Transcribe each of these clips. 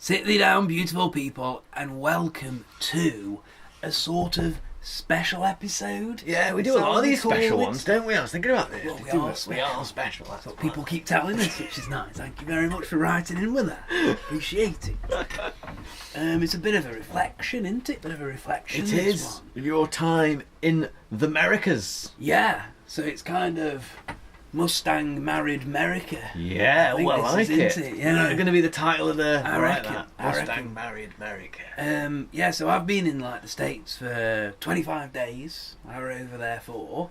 Sit thee down, beautiful people, and welcome to a sort of special episode. Yeah, we do a lot of these special ones, don't we? I was thinking about this. Well, we are special. That's what people keep telling us, which is nice. Thank you very much for writing in with that. Appreciate it. It's a bit of a reflection, isn't it? Bit of a reflection. It is. Your time in the Americas. Yeah, so it's kind of Mustang married Murica. Yeah, I like it. Yeah, going to be the title of the. I reckon. Mustang married Murica. Yeah, so I've been in the States for 25 days. I were over there for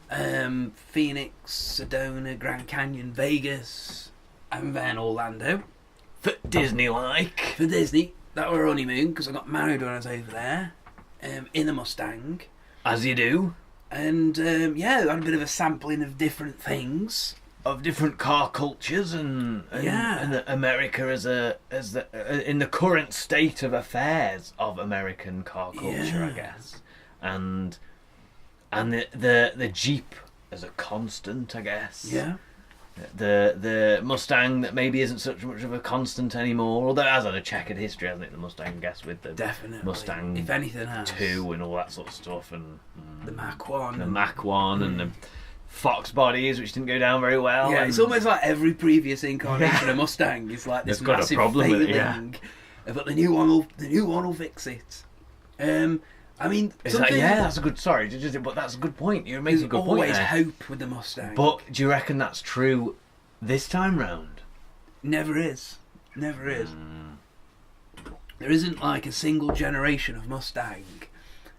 Phoenix, Sedona, Grand Canyon, Vegas, and then Orlando. For Disney-like. For Disney. That were honeymoon because I got married when I was over there. In a Mustang. As you do. And yeah, I had a bit of a sampling of different things, of different car cultures, and America in the current state of affairs of American car culture, I guess, and the Jeep as a constant, I guess. Yeah. The Mustang that maybe isn't such much of a constant anymore, although it has had a checkered history, hasn't it? The Mustang, I guess, with the Mustang, if anything, has 2 and all that sort of stuff, and the Mach 1, and the Fox bodies, which didn't go down very well. Yeah, it's almost like every previous incarnation of Mustang is like this massive failing. But the new one will fix it. I mean, that's a good. Sorry, but that's a good point. You're making a good point. There's always hope with the Mustang. But do you reckon that's true this time round? Never is. There isn't like a single generation of Mustang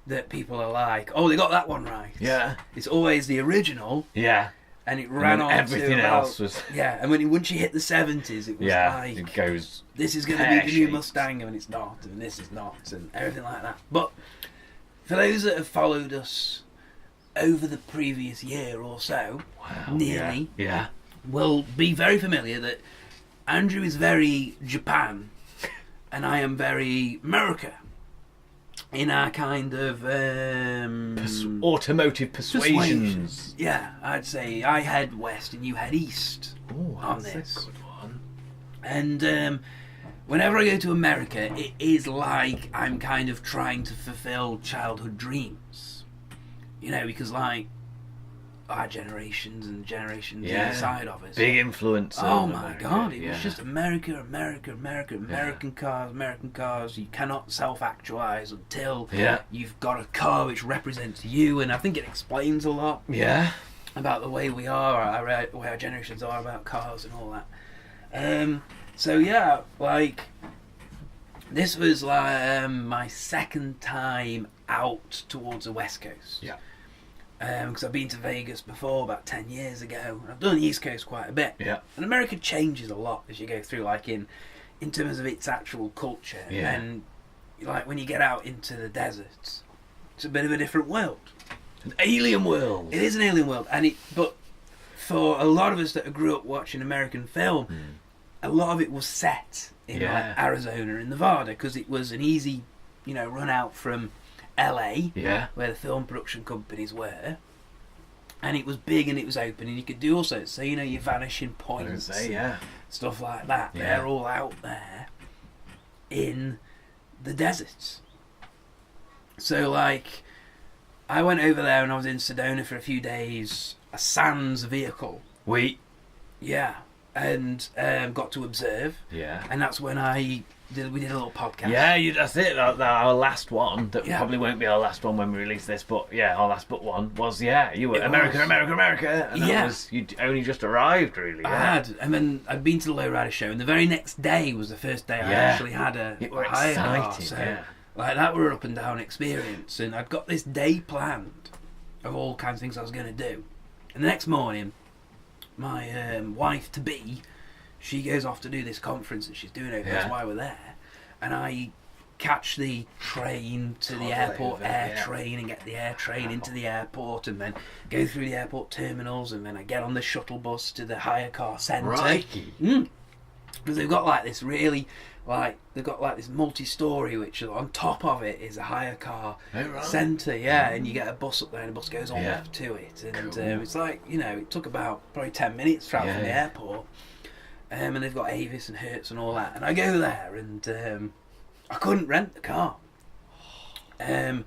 that people are like, oh, they got that one right. Yeah. It's always the original. Yeah. And it ran on everything to else was. Yeah, and once you hit the 70s, it was like it goes. This is going to be the new Mustang, and it's not, and this is not, and everything like that. But for those that have followed us over the previous year or so, nearly, will be very familiar that Andrew is very Japan, and I am very Murica in our kind of automotive persuasions. Yeah, I'd say I head west and you head east on this. That's a good one. And whenever I go to America, it is like I'm kind of trying to fulfill childhood dreams. You know, because like our generations and generations inside of us. Big influence. Oh my God, it was just American cars. You cannot self-actualize until you've got a car which represents you, and I think it explains a lot about the way we are, the way our generations are about cars and all that. So yeah, like this was like my second time out towards the West Coast. Yeah. Because I've been to Vegas before about 10 years ago. I've done the East Coast quite a bit. Yeah. And America changes a lot as you go through, like in terms of its actual culture. Yeah. And like when you get out into the deserts, it's a bit of a different world. An alien world. It is an alien world, but for a lot of us that grew up watching American film, a lot of it was set in like Arizona and Nevada because it was an easy, run out from LA, where the film production companies were, and it was big and it was open and you could do all sorts. So your vanishing points, stuff like that. Yeah. They're all out there in the deserts. So like, I went over there and I was in Sedona for a few days. A sans vehicle. Yeah, and got to observe. Yeah, and that's when we did a little podcast. Yeah, that's it. Our last one. That probably won't be our last one when we release this, but our last but one was you were America, and that was you'd only just arrived, really. Yeah. I had, and then I'd been to the Lowrider show, and the very next day was the first day I actually had a hire car. So, like that were an up and down experience, and I'd got this day planned of all kinds of things I was going to do, and the next morning, my wife to be. She goes off to do this conference that she's doing over there. That's why we're there. And I catch the train to the airport, train, and get the air train into the airport, and then go through the airport terminals, and then I get on the shuttle bus to the hire car centre. Because they've got like this really, they've got like this multi-story, which on top of it is a hire car centre, and you get a bus up there, and the bus goes all up to it, and it's like, it took about probably 10 minutes travel from the airport. and they've got Avis and Hertz and all that. And I go there, and I couldn't rent the car. And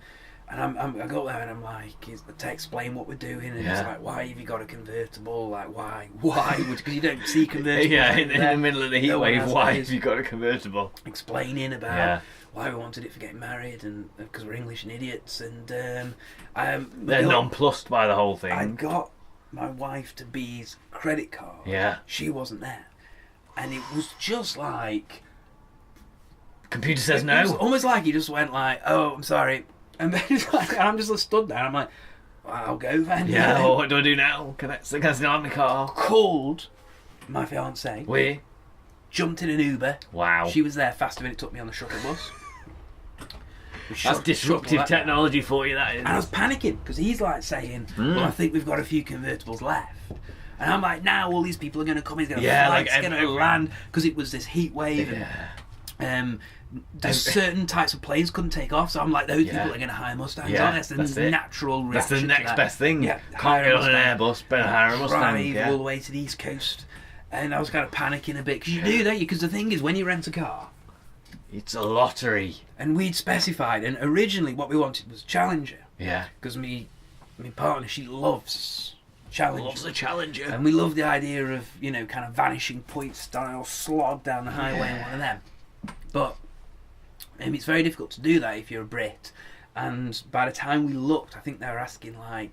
I go there and I'm like, to explain what we're doing, and it's like, why have you got a convertible? Like, why? Because you don't see convertibles. In the middle of the heat wave, why have you got a convertible? Explaining about why we wanted it for getting married, and because we're English and idiots, and they're nonplussed by the whole thing. I got my wife to be's credit card. Yeah. She wasn't there, and it was just like. Computer says no. It was almost like he just went like, "Oh, I'm sorry," and then I'm just stood there. And I'm like, well, "I'll go then." Yeah. Well, what do I do now? Can I sit in the car? Called my fiance. We jumped in an Uber. Wow. She was there faster than it took me on the shuttle bus. That's disruptive technology for you. That is. And I was panicking because he's like saying, "Well, I think we've got a few convertibles left." And I'm like, "Now all these people are going to come. He's going to fly. It's going to land because it was this heat wave." And, there's certain types of planes couldn't take off, so I'm like, those people are going to hire Mustangs. That's the natural reaction. That's the next best thing. Yeah, can't get on an Airbus, better hire a Mustang. Drive all the way to the East Coast, and I was kind of panicking a bit because you do, don't you? Because the thing is, when you rent a car, it's a lottery. And we'd specified, and originally what we wanted was Challenger. Yeah. Because my partner, she loves Challenger. Loves a Challenger. And we love the idea of, kind of vanishing point style slog down the highway in one of them. But it's very difficult to do that if you're a Brit. And by the time we looked, I think they were asking I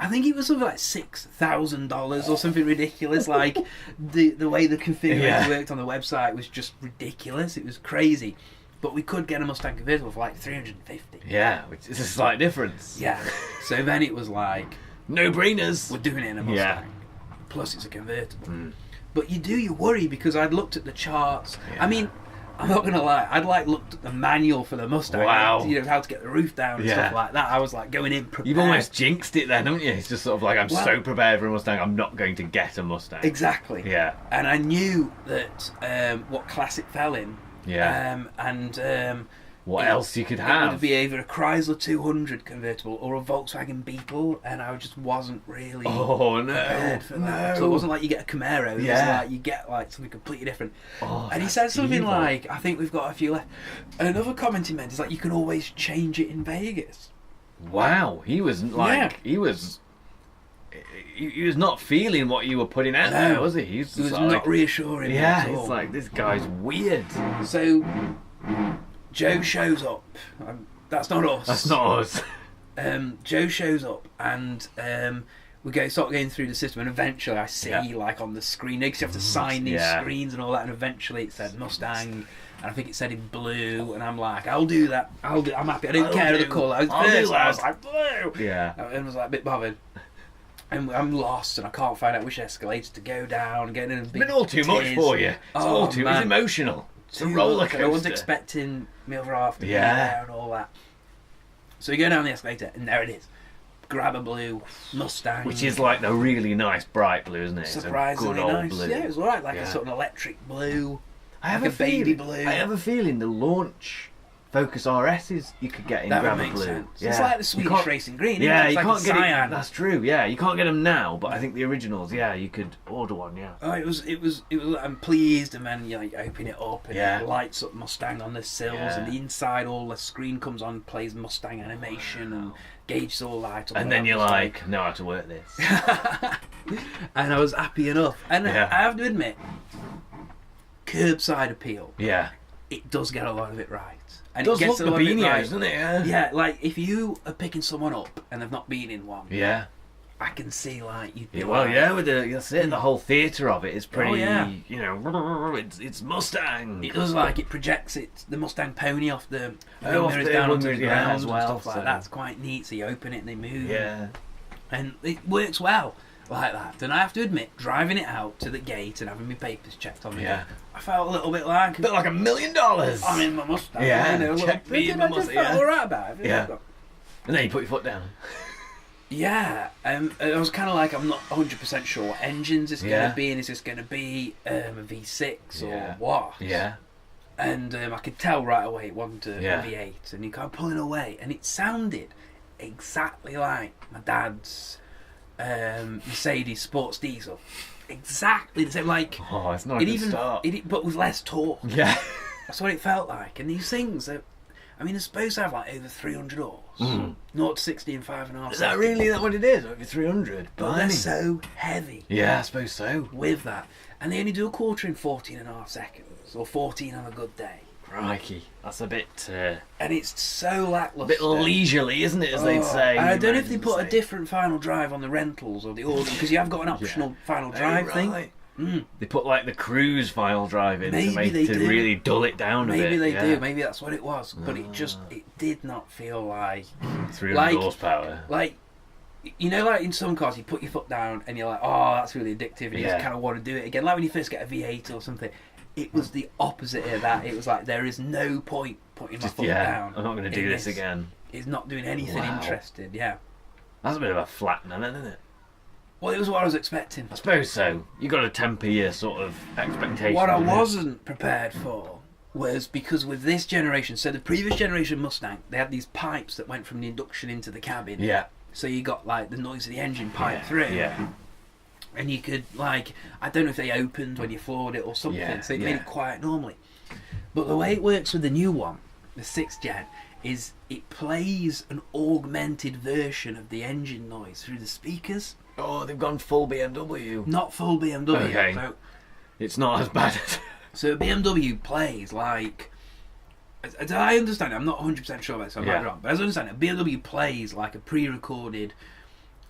think it was something like $6,000 or something ridiculous. Like the way the configurator worked on the website was just ridiculous. It was crazy. But we could get a Mustang convertible for like $350. Yeah, which is a slight difference. Yeah. So then it was like, no-brainers. We're doing it in a Mustang. Yeah. Plus it's a convertible. But you worry because I'd looked at the charts. Yeah. I mean, I'm not going to lie, I'd looked at the manual for the Mustang. Wow. How to get the roof down and stuff like that. I was going in prepared. You've almost jinxed it then, haven't you? It's just sort of like, I'm so prepared for a Mustang, I'm not going to get a Mustang. Exactly. Yeah. And I knew that what class it fell in. Yeah. What else you could have. It would be either a Chrysler 200 convertible or a Volkswagen Beetle, and I just wasn't really prepared for that. So it wasn't like you get a Camaro, it was like you get something completely different. And he said something like, I think we've got a few left. And another comment he meant is you can always change it in Vegas. Wow, he was he was not feeling what you were putting out there, was he? He was not reassuring. Yeah, it's like, this guy's weird. So Joe shows up. That's not us. That's not us. Joe shows up, and we start going through the system, and eventually I see on the screen, because you have to sign these screens and all that, and eventually it said Mustang, and I think it said in blue, and I'm like, I'll do that. I'm happy. I don't care the colour. I was like, blue. Yeah. And was a bit bothered. And I'm lost, and I can't find out which escalator to go down. Getting in a big. It's been all too much for you. It's all too. It's emotional. It's a roller coaster. I wasn't expecting my other half to be there and all that. So we go down the escalator, and there it is. Grab a blue Mustang. Which is like the really nice bright blue, isn't it? Surprisingly it's a good nice. Old blue. Yeah, it was alright, a sort of electric blue. I have a baby blue. I have a feeling the launch Focus RSs you could get in Grab a Blue. Sense. Yeah. It's like the Swedish Racing Green. Yeah, you can't get it. That's true. Yeah, you can't get them now, but I think the originals. Yeah, you could order one. Yeah. Oh, it was. I'm pleased, and then you open it up, and it lights up Mustang on the sills, and the inside, all the screen comes on, plays Mustang animation, and gauges all light up. And then you're like, know how to work this. And I was happy enough, and I have to admit, curbside appeal. Yeah. It does get a lot of it right. And it does look the beanie eyes, doesn't it? Yeah, like if you are picking someone up and they've not been in one, I can see you'd be with the whole theatre of it is pretty. It's Mustang. It does it projects the Mustang pony off the mirrors down onto the ground as well. Stuff like that's quite neat. So you open it and they move. Yeah, and it works well like that. And I have to admit, driving it out to the gate and having my papers checked on me, I felt a little bit like $1 million. I'm in my Mustang. Yeah, check me in my Mustang. I felt alright about it. Yeah. And then you put your foot down. Yeah, I was kind of like, I'm not 100% sure what engines it's going to be, and is this going to be a V6 or what? Yeah. And I could tell right away it wasn't a V8, and you kind of pulling away, and it sounded exactly like my dad's Mercedes sports diesel. exactly the same. Like, it's not a good start. But with less torque. Yeah. That's what it felt like. And these things, they're supposed to have like over 300 horse. 0 to 60 in 5.5 seconds. Is that really what it is? Over 300? But they're so heavy. Yeah, I suppose so. With that. And they only do a quarter in 14.5 seconds. Or 14 on a good day. Crikey. That's a bit... and it's so lackluster. A bit leisurely, isn't it, as they'd say. And I don't know if they put a different final drive on the rentals or the order, because you have got an optional final drive thing. They put like the cruise final drive in to really dull it down a bit. Maybe they do. Maybe that's what it was. But it did not feel like 300 horsepower. Like, you know, like in some cars, you put your foot down and you're like, oh, that's really addictive, and you just kind of want to do it again. Like when you first get a V8 or something, it was the opposite of that. It was like, there is no point putting my foot down. I'm not going to do this again. It's not doing anything interesting. Yeah, that's a bit of a flattener, isn't it? Well, it was what I was expecting. I suppose so. You got to temper your sort of expectations. What I wasn't prepared for was, because with this generation, so the previous generation Mustang, they had these pipes that went from the induction into the cabin. Yeah. So you got like the noise of the engine pipe through. Yeah. And you could, like, I don't know if they opened when you floored it or something, so it made it quiet normally. But the way it works with the new one, the 6th gen, is it plays an augmented version of the engine noise through the speakers. Oh, they've gone full BMW. Not full BMW. Okay. So, it's not as bad as... So BMW plays like... As I understand it, I'm not 100% sure about this, so I might be wrong, but as I understand it, BMW plays like a pre-recorded,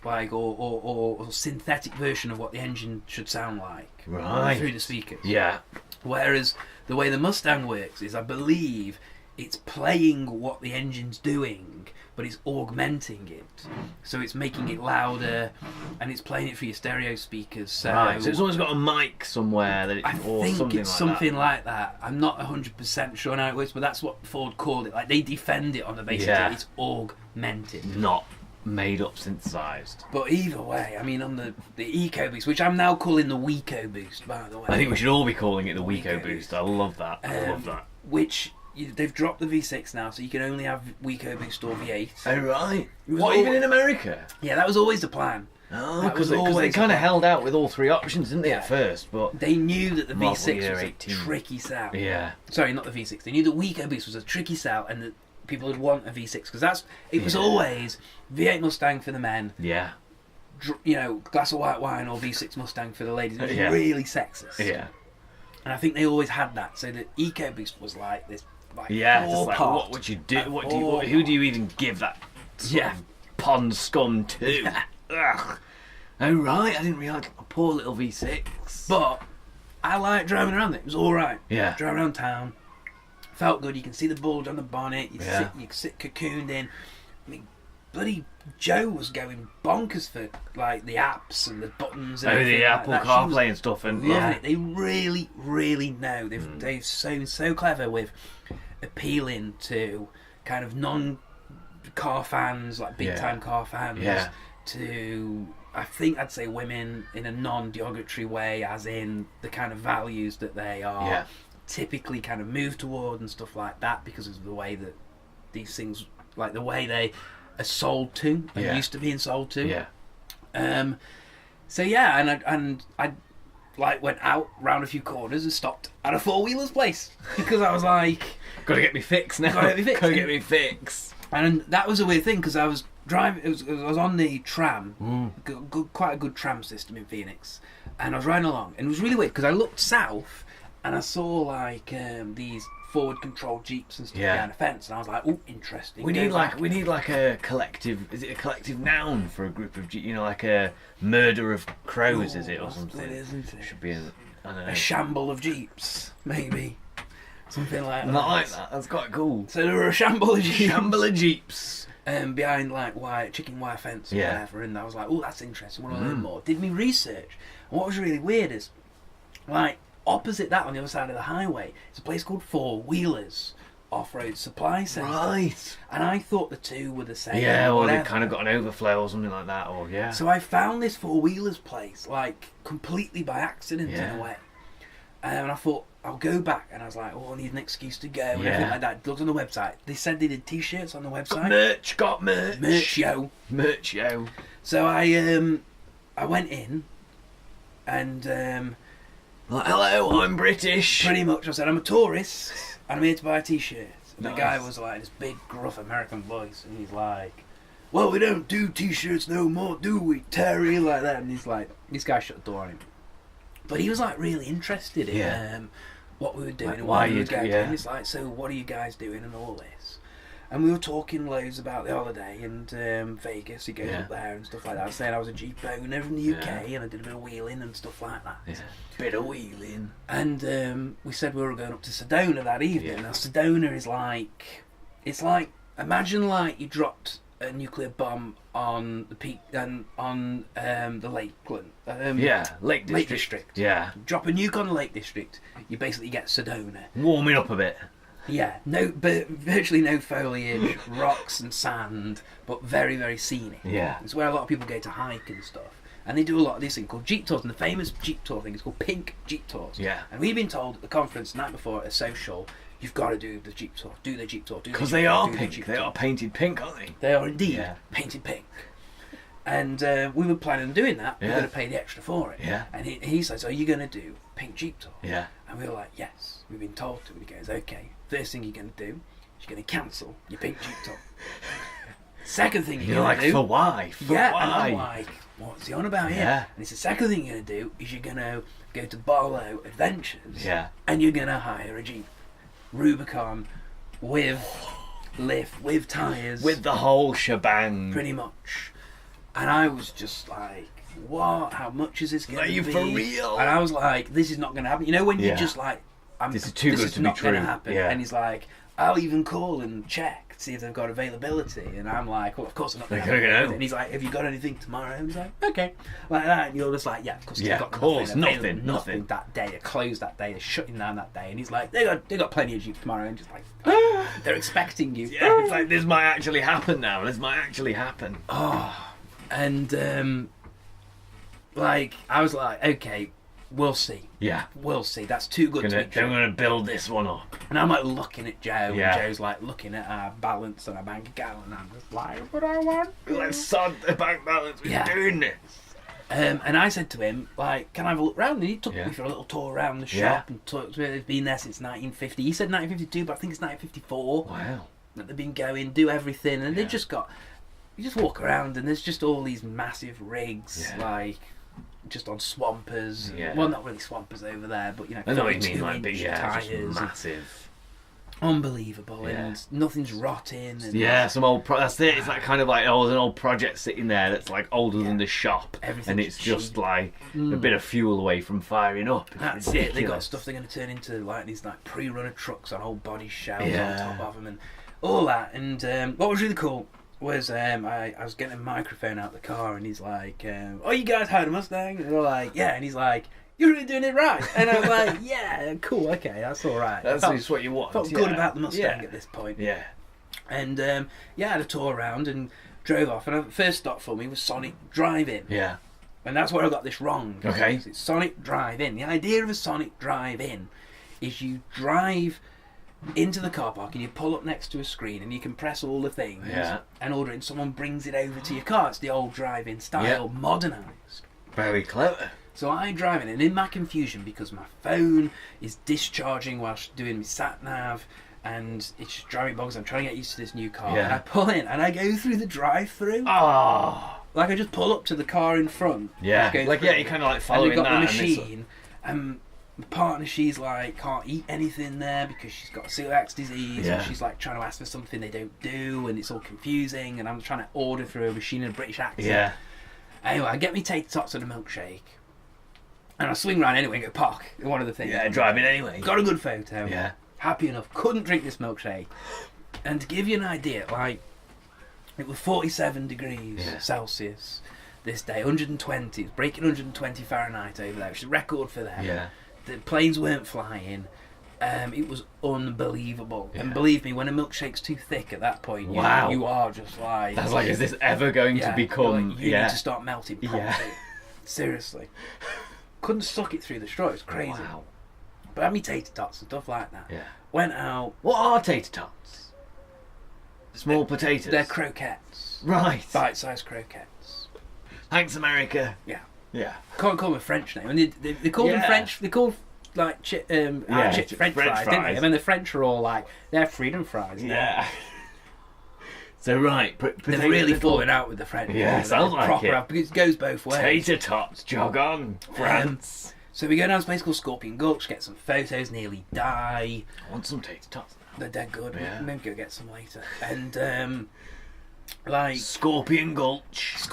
like, or synthetic version of what the engine should sound like. Right. Through the speakers. Yeah. Whereas the way the Mustang works is, I believe, it's playing what the engine's doing, but it's augmenting it. So it's making it louder, and it's playing it through your stereo speakers. So, so it's always got a mic somewhere that I think it's something like that. I'm not 100% sure how it works, but that's what Ford called it. Like, they defend it on the basis that it's augmented, not made up, synthesized. But either way, I mean, on the EcoBoost, which I'm now calling the WecoBoost, by the way. I think we should all be calling it the WecoBoost. I love that. I love that. Which... They've dropped the V6 now, so you can only have WecoBoost or V8. Oh, right. What, even in America? Yeah, that was always the plan. Oh, because they kind of held out with all three options, didn't they, at first? But they knew that the V6 was a tricky sell. Yeah. Sorry, not the V6. They knew that WecoBoost was a tricky sell, and that people would want a V6, because it was always V8 Mustang for the men. Yeah. You know, glass of white wine, or V6 Mustang for the ladies. It was really sexist. Yeah. And I think they always had that. So the EcoBoost was like this. Like, just like, what would you do? Who do you even give that sort of pond scum to? Ugh. Oh, right, I didn't realise. A poor little V6. But I like driving around it. It was alright. Yeah. Driving around town. Felt good. You can see the bulge on the bonnet. You can sit cocooned in. I mean, bloody Joe was going bonkers for like the apps and the buttons and the Apple CarPlay and stuff. And they really, really know. They've so clever with appealing to kind of non-car fans, like big-time car fans, to, I think I'd say, women in a non-derogatory way, as in the kind of values that they are typically kind of move toward and stuff like that, because of the way that these things, like the way they are sold to and used to being sold to. And I like went out round a few corners and stopped at a four-wheeler's place, because I was like, gotta get me fixed now. Gotta get me fixed. And that was a weird thing, because I was driving. I was on the tram, quite a good tram system in Phoenix, and I was riding along, and it was really weird because I looked south and I saw like these forward control jeeps and stuff behind a fence, and I was like, "Oh, interesting." We need like a collective. Is it a collective noun for a group of jeeps? You know, like a murder of crows, is it, or something? It isn't it? Should be I don't know. A shamble of jeeps, maybe. Something like that. Not like that. That's quite cool. So there were a shamble of jeeps. Shamble of jeeps. Behind like chicken wire fence or whatever, and I was like, "Oh, that's interesting. Want to learn more?" Did me research, and what was really weird is, like opposite that on the other side of the highway, it's a place called Four Wheelers Off-Road Supply Centre. Right. And I thought the two were the same. Yeah, or they kind of got an overflow or something like that, or So I found this Four Wheelers place like completely by accident in a way, and I thought, I'll go back, and I was like, I need an excuse to go, and everything like that. Looked on the website. They said they did t-shirts on the website. Got merch. Merch yo. So I went in, And like, hello, I'm British. Pretty much, I said, I'm a tourist and I'm here to buy a t-shirt. And Nice. the guy was like, this big, gruff American voice, and he's like, well, we don't do t-shirts no more, do we, Terry? Like that. And he's like, this guy shut the door on him. But he was like really interested in what we were doing, like, and why we were going. And it's like, so what are you guys doing and all this? And we were talking loads about the holiday and Vegas. He goes up there and stuff like that. I was saying I was a Jeep owner from the UK and I did a bit of wheeling and stuff like that. Yeah. Bit of wheeling. And we said we were going up to Sedona that evening. Now Sedona is like, it's like, imagine like you dropped a nuclear bomb on the peak and on the Lakeland. Lake District. Yeah. Drop a nuke on the Lake District, you basically get Sedona. Warming up a bit. Yeah, but virtually no foliage, rocks and sand, but very, very scenic. Yeah. It's where a lot of people go to hike and stuff. And they do a lot of these things called Jeep tours, and the famous Jeep tour thing is called Pink Jeep Tours. Yeah. And we've been told at the conference the night before at a social, you've got to do the Jeep tour, do the Jeep tour, do the Jeep tour. Because they are pink, they are painted pink, aren't they? They are indeed painted pink. And we were planning on doing that. We were going to pay the extra for it. Yeah. And he says, are you going to do Pink Jeep Tour? Yeah. And we were like, yes. We've been told to. And he goes, okay. First thing you're going to do is you're going to cancel your Pink Jeep Tour. Second thing you're going to do... for why? For why? And I'm like, what's he on about here? And it's the second thing you're going to do is you're going to go to Barlow Adventures. Yeah. And you're going to hire a Jeep Rubicon with lift, with tyres. With the whole shebang. Pretty much. And I was just like, what? How much is this going to be? Are you for real? And I was like, this is not going to happen. You know when you're just like, this is too good to be not true. going to happen. Yeah. And he's like, I'll even call and check, see if they've got availability. And I'm like, well, of course I'm not going to have it. And he's like, have you got anything tomorrow? And he's like, okay. Like that. And you're just like, yeah, of course. Yeah, got of course. Nothing that day. They're closed that day. They're shutting down that day. And he's like, they got plenty of Jeeps tomorrow. And just like, they're expecting you. Yeah, it's like, this might actually happen now. This might actually happen. Oh. And, like, I was like, okay, we'll see. Yeah. We'll see. That's too good to be true. I'm going to build this one up. And I'm, like, looking at Joe, and Joe's, like, looking at our balance on our bank account, and I'm just like, but I want to. Let's sod the bank balance. We're doing this. And I said to him, like, can I have a look round? And he took me for a little tour around the shop and talked to me. They've been there since 1950. He said 1952, but I think it's 1954. Wow. That they've been going, do everything, and they've just got... You just walk around and there's just all these massive rigs, like just on swampers. Yeah. Well, not really swampers over there, but you know, I know what you mean, like big tires, massive, unbelievable, and nothing's rotting. And some old. That's it. It's like kind of like there's an old project sitting there that's like older than the shop, and it's just like a bit of fuel away from firing up. That's it. They got stuff they're going to turn into like these like pre-runner trucks on old body shells on top of them and all that. And what was really cool was I was getting a microphone out of the car and he's like, oh, you guys hired a Mustang? And we're like, yeah. And he's like, you're really doing it right. And I was like, yeah, cool, okay, that's all right. That's just what you want. Felt good about the Mustang at this point. Yeah. And I had a tour around and drove off. And the first stop for me was Sonic Drive-In. Yeah. And that's where I got this wrong. Okay. It's Sonic Drive-In. The idea of a Sonic Drive-In is you drive into the car park and you pull up next to a screen and you can press all the things and order it and someone brings it over to your car. It's the old drive-in style, modernised. Very clever. So I drive in and in my confusion because my phone is discharging whilst doing my sat-nav and it's just driving bogs. I'm trying to get used to this new car and I pull in and I go through the drive-through. Like I just pull up to the car in front. Yeah, like you kind of like following and that. And they've got the machine and my partner, she's like, can't eat anything there because she's got celiac disease and she's like trying to ask for something they don't do and it's all confusing and I'm trying to order through a machine in a British accent. Yeah. Anyway, I get me tater tots and a milkshake and I swing round anyway and go park in one of the things. Yeah, driving anyway. Got a good photo. Yeah. Happy enough. Couldn't drink this milkshake. And to give you an idea, like, it was 47 degrees Celsius this day, 120. It's breaking 120 Fahrenheit over there, which is a record for them. Yeah. The planes weren't flying. It was unbelievable. And believe me, when a milkshake's too thick at that point, you are just like... That's like, is this ever going to become... Like, you need to start melting properly. Seriously. Couldn't suck it through the straw. It was crazy. Wow. But I had me tater tots and stuff like that. Yeah. Went out... What are tater tots? Small potatoes? They're croquettes. Right. Bite-sized croquettes. Thanks, America. Yeah. Yeah. Can't call them a French name. And they called them French. They called like French fries, didn't they? I mean, the French are all like they're freedom fries. Yeah. So right, they're really falling out with the French. Yeah, sounds like it. Because it goes both ways. Tater tots, jog on, France. So we go down to a place called Scorpion Gulch, get some photos, nearly die. I want some tater tots. They're dead good. Yeah. Maybe go get some later. And like Scorpion Gulch,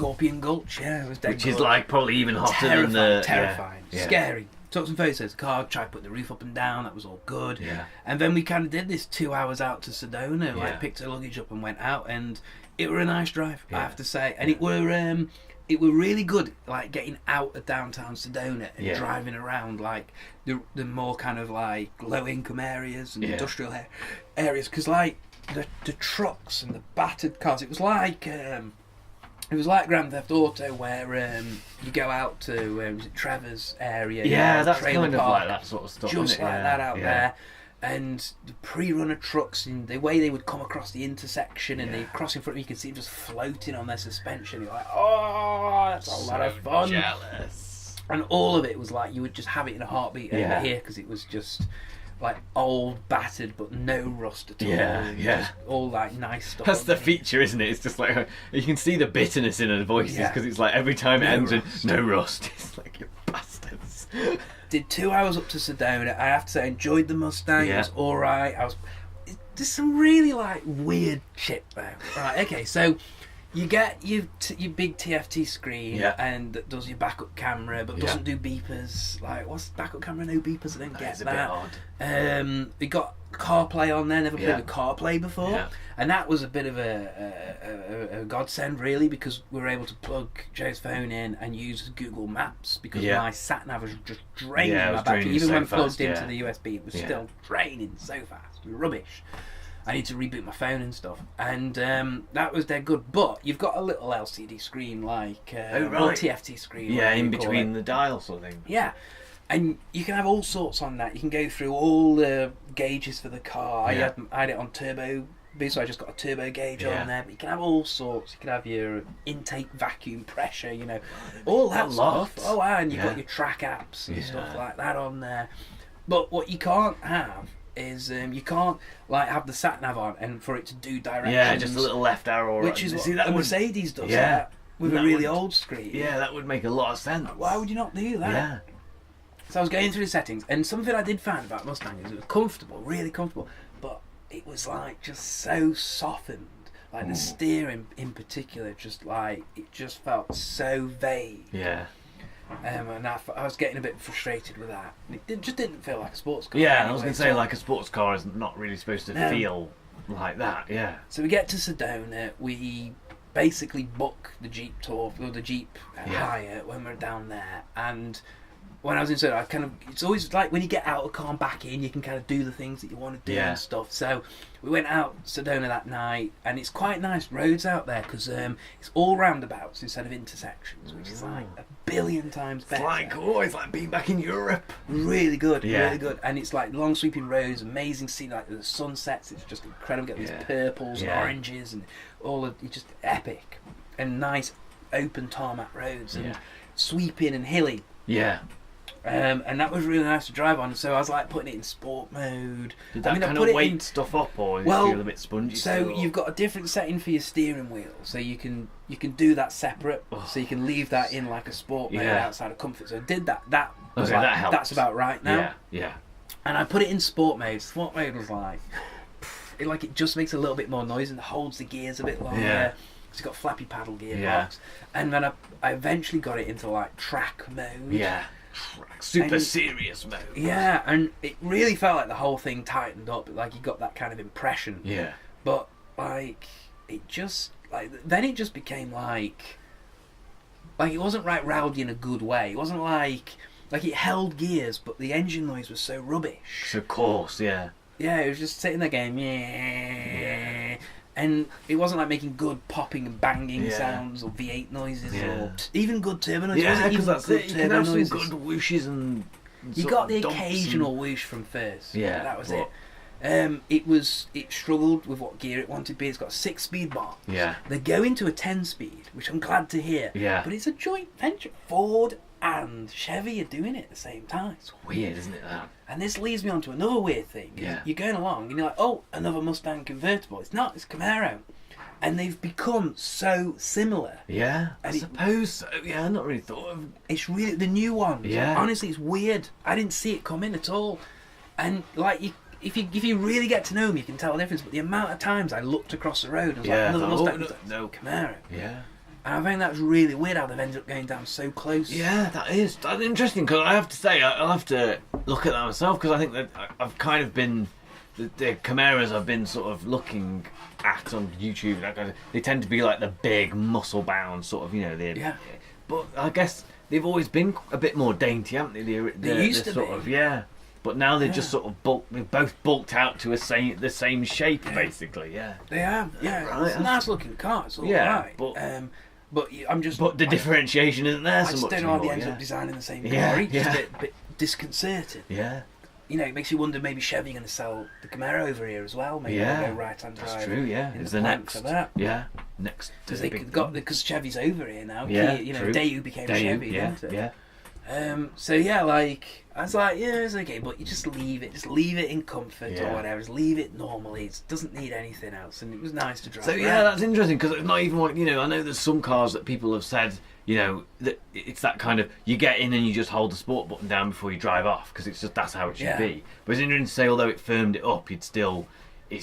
yeah, it was dead which good. is like probably even hotter than the terrifying, scary. Took some photos of the car, tried to put the roof up and down. That was all good. Yeah. And then we kind of did this 2 hours out to Sedona. Like picked our luggage up and went out, and it were a nice drive, I have to say. And it were really good, like getting out of downtown Sedona and driving around like the more kind of like low income areas and industrial areas, because like the trucks and the battered cars, it was like Grand Theft Auto, where you go out to was it Trevor's area. Yeah, that's kind of park, like that sort of stuff. Just like that out there. And the pre-runner trucks, and the way they would come across the intersection and they cross in front of you, could see them just floating on their suspension. You're like, oh, that's a lot of fun. Jealous. And all of it was like you would just have it in a heartbeat over here, because it was just like old, battered, but no rust at all. Just all like nice stuff. That's the feature, isn't it? It's just like you can see the bitterness in her voices, because it's like every time it ends in no rust. It's like, you bastards. Did 2 hours up to Sedona. I have to say, I enjoyed the Mustang. It was alright. There's some really like weird shit though. Right, okay, so you get your big TFT screen and that does your backup camera, but doesn't do beepers. Like, what's backup camera? No beepers. I don't get that. It's a bit odd. We got CarPlay on there. Never played with CarPlay before, and that was a bit of a godsend really, because we were able to plug Joe's phone in and use Google Maps, because my sat nav was just draining my battery. Even when plugged into the USB, it was still draining so fast. Rubbish. I need to reboot my phone and stuff, and that was dead good. But you've got a little LCD screen, like or TFT screen, in between the dials sort of thing. Yeah, and you can have all sorts on that. You can go through all the gauges for the car. I had it on turbo, so I just got a turbo gauge on there. But you can have all sorts. You can have your intake vacuum pressure, all that stuff. Oh, and you've got your track apps and stuff like that on there. But what you can't have is you can't like have the sat nav on and for it to do directions. Yeah, just a little left arrow. Which is what the Mercedes does. That with a really old screen. Yeah, that would make a lot of sense. Why would you not do that? Yeah. So I was going through the settings, and something I did find about Mustang is it was comfortable, really comfortable, but it was like just so softened. Like the steering in particular, just like it just felt so vague. Yeah. And I was getting a bit frustrated with that. It just didn't feel like a sports car. Yeah, anyway. I was going to say, like a sports car is not really supposed to feel like that. Yeah. So we get to Sedona. We basically book the Jeep tour or the Jeep hire when we're down there. And when I was in Sedona, it's always like when you get out of the car and back in, you can kind of do the things that you want to do and stuff. So we went out Sedona that night, and it's quite nice roads out there, because it's all roundabouts instead of intersections, which is like a billion times better. It's like being back in Europe. Really good, really good. And it's like long sweeping roads, amazing scene, like the sunsets, it's just incredible. Get these purples and oranges and all of it's just epic. And nice open tarmac roads and sweeping and hilly. Yeah. And that was really nice to drive on, so I was like putting it in sport mode. Did that kind of weight stuff up, or did it feel a bit spongy? So you've got a different setting for your steering wheel, so you can do that separate, so you can leave that in like a sport mode outside of comfort. So I did that. That was like, that helps. That's about right now. Yeah. And I put it in sport mode. Sport mode was like, it just makes a little bit more noise and holds the gears a bit longer. Yeah. It's got flappy paddle gearbox, and then I eventually got it into like track mode. Yeah. Super serious mode. Yeah, and it really felt like the whole thing tightened up. Like you got that kind of impression. Yeah. But like it just then it just became like it wasn't rowdy in a good way. It wasn't like it held gears, but the engine noise was so rubbish. Of course, yeah. Yeah, it was just sitting there going yeah. And it wasn't like making good popping and banging sounds or V8 noises or even good turbo noises. Yeah, because that's it. You can have some good whooshes and you got the occasional whoosh from first. Yeah, that was it. It struggled with what gear it wanted to be. It's got a 6-speed box. Yeah. They're going to a 10-speed, which I'm glad to hear. Yeah. But it's a joint venture. Ford and Chevy are doing it at the same time. It's weird, isn't it, that? And this leads me on to another weird thing. Yeah. You're going along and you're like, oh, another Mustang convertible. It's not, it's Camaro. And they've become so similar. Yeah, and I suppose so. Yeah, I've not really thought of... It's really, the new ones. Yeah. Honestly, it's weird. I didn't see it come in at all. And like, if you really get to know them, you can tell the difference. But the amount of times I looked across the road and was like, another Mustang, no. Camaro. Yeah. And I think that's really weird how they've ended up going down so close. Yeah, that's interesting, because I have to say, I'll have to look at that myself, because I think that I've kind of been... The Camaros I've been sort of looking at on YouTube, that kind of, they tend to be like the big, muscle-bound sort of, Yeah. But I guess they've always been a bit more dainty, haven't they? They used to sort be. of, yeah. But now they've just sort of they've both bulked out to the same shape, basically, yeah. They have, yeah. Right, it's a nice-looking car, it's all right. But I'm just... But the differentiation isn't there so much I just don't know how they anymore, ended up designing the same car. Yeah, It's just a bit disconcerting. Yeah. It makes you wonder, maybe Chevy going to sell the Camaro over here as well. Maybe they'll go right-hand drive. That's true, yeah. It's the next. For that. Yeah. Next. Because Chevy's over here now. Yeah, Kia, Daewoo became Chevy, didn't it? Yeah. So yeah, like I was like, yeah, it's okay, but you just leave it in comfort or whatever. Just leave it normally. It doesn't need anything else, and it was nice to drive. So yeah, that's interesting, because it's not even what I know. There's some cars that people have said, that it's that kind of, you get in and you just hold the sport button down before you drive off, because it's just, that's how it should be. But it's interesting to say, although it firmed it up, it's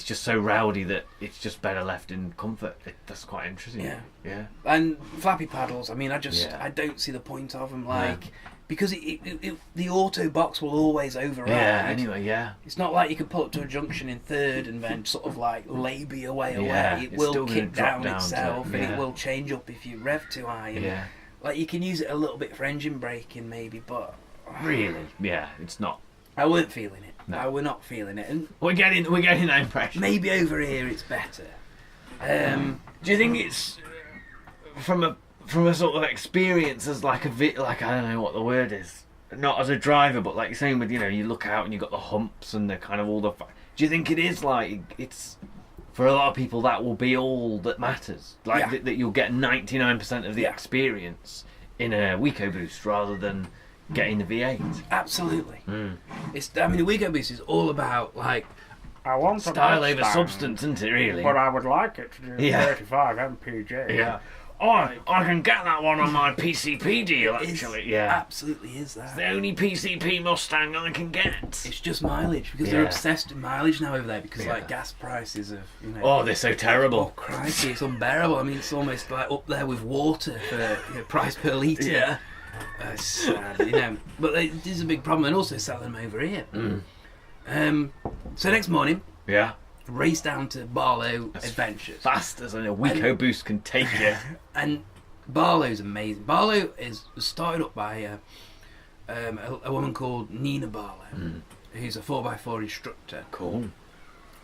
just so rowdy that it's just better left in comfort. That's quite interesting. Yeah. And flappy paddles. I mean, I don't see the point of them. Because the auto box will always override. Yeah, anyway, yeah. It's not like you can pull up to a junction in third and then sort of like labour your way away. It will kick down itself, and it will change up if you rev too high. And like, you can use it a little bit for engine braking maybe, but... Really? Yeah, it's not... I weren't feeling it. No. We're not feeling it. And we're getting that impression. Maybe over here it's better. Do you think it's... From a sort of experience as like I don't know what the word is, not as a driver, but like you're saying with, you look out and you've got the humps and the kind of all the... Do you think it is like, it's... For a lot of people that will be all that matters? Like that you'll get 99% of the experience in a EcoBoost rather than getting the V8? Absolutely. The EcoBoost is all about like... I want style over substance, isn't it, really? But I would like it to do 35 mpg. Yeah. Oh, I can get that one on my PCP deal, actually. Absolutely is that. It's the only PCP Mustang I can get. It's just mileage, because they're obsessed with mileage now over there, because like gas prices have, Oh, they're so terrible. Oh, crikey, it's unbearable. I mean, it's almost like up there with water for price per litre. Yeah. It's sad, But it is a big problem, and also selling them over here. So next morning... Yeah. Race down to Barlow Adventures. Fast as a EcoBoost can take you. And Barlow's amazing. Barlow was started up by a woman called Nina Barlow, who's a 4x4 instructor. Cool.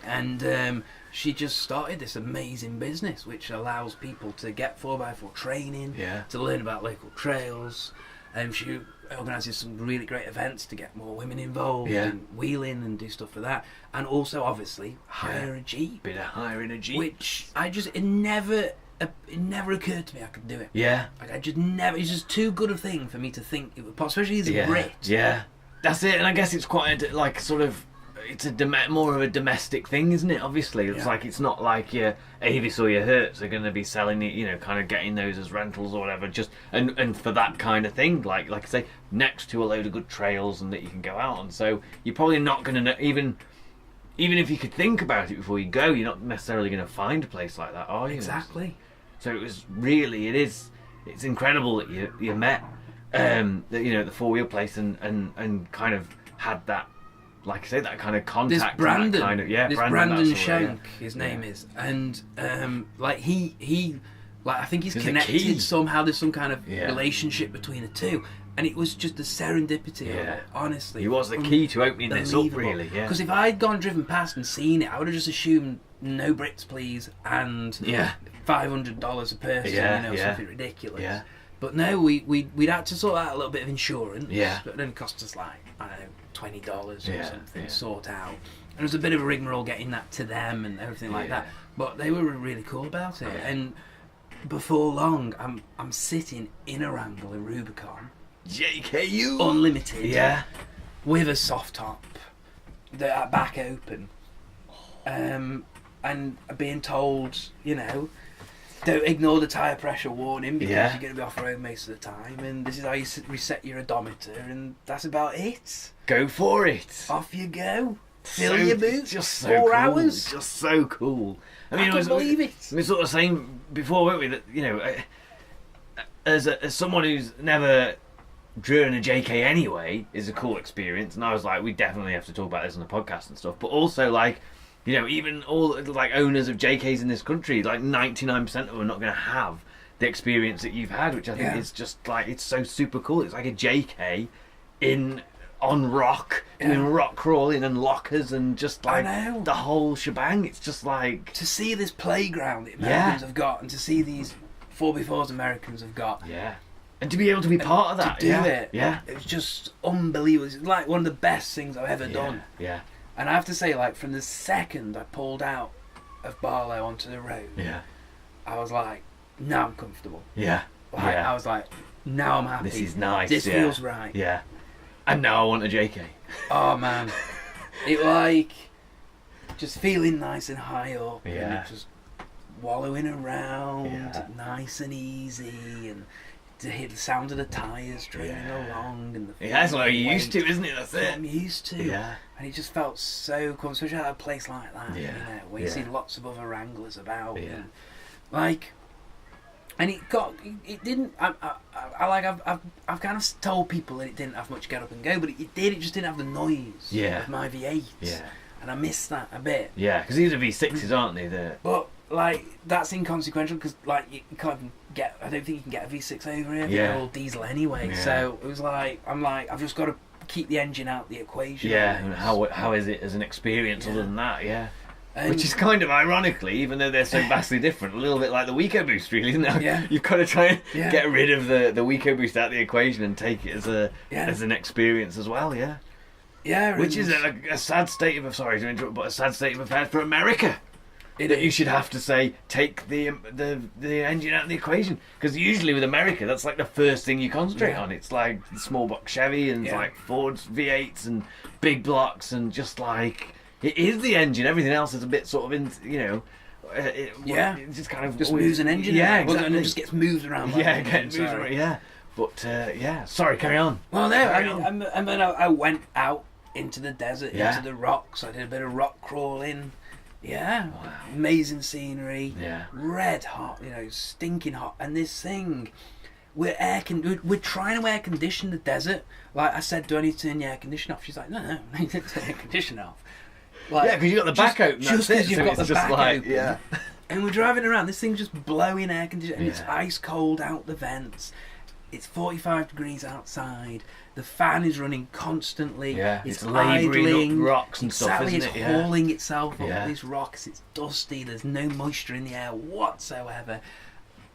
And she just started this amazing business which allows people to get 4x4 training, to learn about local trails. She organises some really great events to get more women involved in wheeling and do stuff for that, and also obviously hire a Jeep. Bit of hiring a Jeep, which it never occurred to me I could do it. Yeah, like I just never. It's just too good a thing for me to think it would, especially as a Brit. Yeah, that's it. And I guess it's quite like sort of. It's more of a domestic thing, isn't it? Obviously, it's like, it's not like your Avis or your Hertz are going to be selling it, kind of getting those as rentals or whatever. Just and for that kind of thing, like I say, next to a load of good trails and that you can go out on. So you're probably not going to know, even if you could think about it before you go, you're not necessarily going to find a place like that, are you? Exactly. So it's incredible that you met the four-wheel place and kind of had that. Like I say, that kind of contact. This Brandon, Brandon Shank, his name is, and he I think he's connected somehow. There's some kind of relationship between the two, and it was just the serendipity of it. Honestly, he was the key to opening this up, really. Yeah. Because if I'd driven past and seen it, I would have just assumed no Brits, please, and $500 a person, something ridiculous. Yeah. But no, we'd had to sort out a little bit of insurance. Yeah. But it then cost us like, I don't know, $20 or something sort out. There was a bit of a rigmarole getting that to them and everything like that. But they were really cool about it. And before long, I'm sitting in a Wrangler Rubicon. JKU! Unlimited. Yeah. With a soft top. The back open. And being told, you know, don't ignore the tyre pressure warning because you're going to be off-road most of the time, and this is how you reset your odometer, and that's about it. Go for it. Off you go. Fill your boots. Just so 4 cool. hours. Just so cool. I can't believe it. We were sort of saying before, weren't we, that, you know, as someone who's never driven a JK anyway, is a cool experience, and I was like, we definitely have to talk about this on the podcast and stuff, but also, like, you know, even all, like, owners of JKs in this country, like, 99% of them are not going to have the experience that you've had, which I think is just, like, it's so super cool. It's like a JK on rock, doing rock crawling and lockers and just, like, the whole shebang. It's just, like... To see this playground that Americans have got, and to see these 4x4s Americans have got. Yeah. And to be able to be part of that. To do it. Yeah. It was just unbelievable. It's like one of the best things I've ever done. Yeah. And I have to say, like, from the second I pulled out of Barlow onto the road, I was like, now I'm comfortable. Yeah. Like, I was like, now I'm happy. This is nice. This feels right. Yeah. And now I want a JK. Oh, man. It, like, just feeling nice and high up. Yeah. And just wallowing around, nice and easy, and to hear the sound of the tyres trailing along. And that's what you're used to, isn't it? That's it. I'm used to. Yeah. And it just felt so cool, especially at a place like that, you know, where you see lots of other Wranglers about. Yeah. And, like, and it didn't, I've kind of told people that it didn't have much get up and go, but it just didn't have the noise of my V8. Yeah. And I missed that a bit. Yeah, because these are V6s, aren't they? But, like, that's inconsequential because, like, you can't even get, I don't think you can get a V6 over here. They're all diesel anyway. Yeah. So it was like, I've just got to keep the engine out the equation. Yeah, and how is it as an experience other than that? Yeah. Which is kind of ironically, even though they're so vastly different, a little bit like the EcoBoost, really, isn't it? Yeah. You've got to try and get rid of the EcoBoost out of the equation and take it as an experience as well, yeah. Yeah. Which is a sad state of, sorry to interrupt, but a sad state of affairs for America. You should have to say, take the engine out of the equation. Because usually with America, that's like the first thing you concentrate on. It's like the small box Chevy and like Ford's V8s and big blocks and just like... It is the engine. Everything else is a bit sort of it just kind of moves an engine. Yeah, exactly. Exactly. And it just gets moved around. But sorry, carry on. Well, no, I mean, I went out into the desert, into the rocks. I did a bit of rock crawling. Yeah, wow. Amazing scenery. Yeah, red hot. You know, stinking hot. And this thing. We're trying to air condition the desert. Like I said, do I need to turn the air conditioner off? She's like, no, I need to turn the air conditioner off. Like, because you've got the back open. Just because you've got the back open. Yeah. And we're driving around, this thing's just blowing air conditioning, and it's ice cold out the vents. It's 45 degrees outside. The fan is running constantly. Yeah, it's labouring up rocks and stuff, isn't it's it? It's hauling itself up these rocks. It's dusty. There's no moisture in the air whatsoever.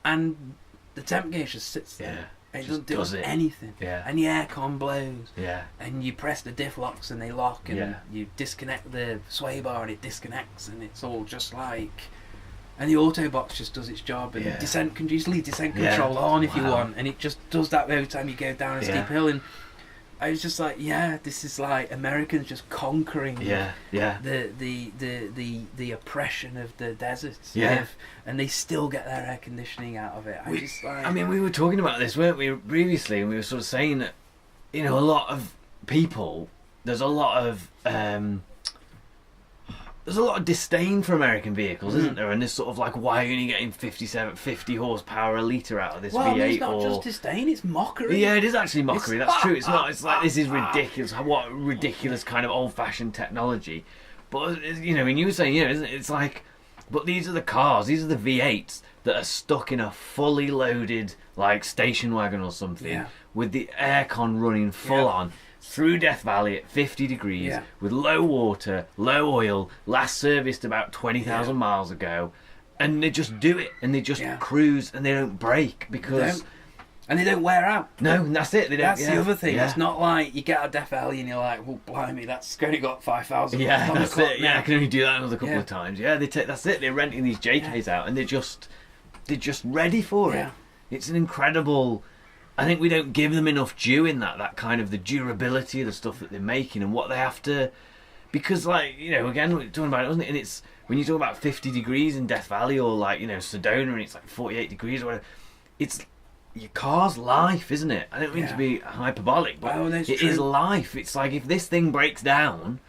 And the temp gauge just sits there. It doesn't do anything. Yeah. And the aircon blows. Yeah. And you press the diff locks and they lock, and you disconnect the sway bar and it disconnects, and it's all just like... And the Autobox just does its job, and descent control on if you want, and it just does that every time you go down a steep hill. And I was just like, this is like Americans just conquering the oppression of the deserts. And they still get their air conditioning out of it. I mean, we were talking about this, weren't we, previously, and we were sort of saying that, you know, a lot of people, there's a lot of disdain for American vehicles, isn't there? And this sort of like, why are you only getting 50 horsepower a litre out of this V8? It's not just disdain, it's mockery. Yeah, it is actually mockery, that's true. It's not, it's like, this is ridiculous, what ridiculous kind of old-fashioned technology. But, you know, when you were saying, isn't it? It's like, but these are the cars, these are the V8s that are stuck in a fully loaded, like, station wagon or something, with the aircon running full on, through Death Valley at 50 degrees, with low water, low oil, last serviced about 20,000 miles ago, and they just do it, and they just cruise, and they don't brake, because And they don't wear out. No, and that's it. They don't, that's the other thing. Yeah. It's not like you get a Def Alley and you're like, well, blimey, that's only got 5,000. Yeah, that's it. Yeah, I can only do that another couple Yeah. of times. Yeah, that's it. They're renting these JKs out, and they're just ready for it. It's an incredible. I think we don't give them enough due in that kind of the durability of the stuff that they're making and what they have to. Because, like, you know, again, we're talking about it, wasn't it? And it's when you talk about 50 degrees in Death Valley, or like, you know, Sedona, and it's like 48 degrees or whatever. It's your car's life, isn't it? I don't mean to be hyperbolic, but it is life. It's like if this thing breaks down,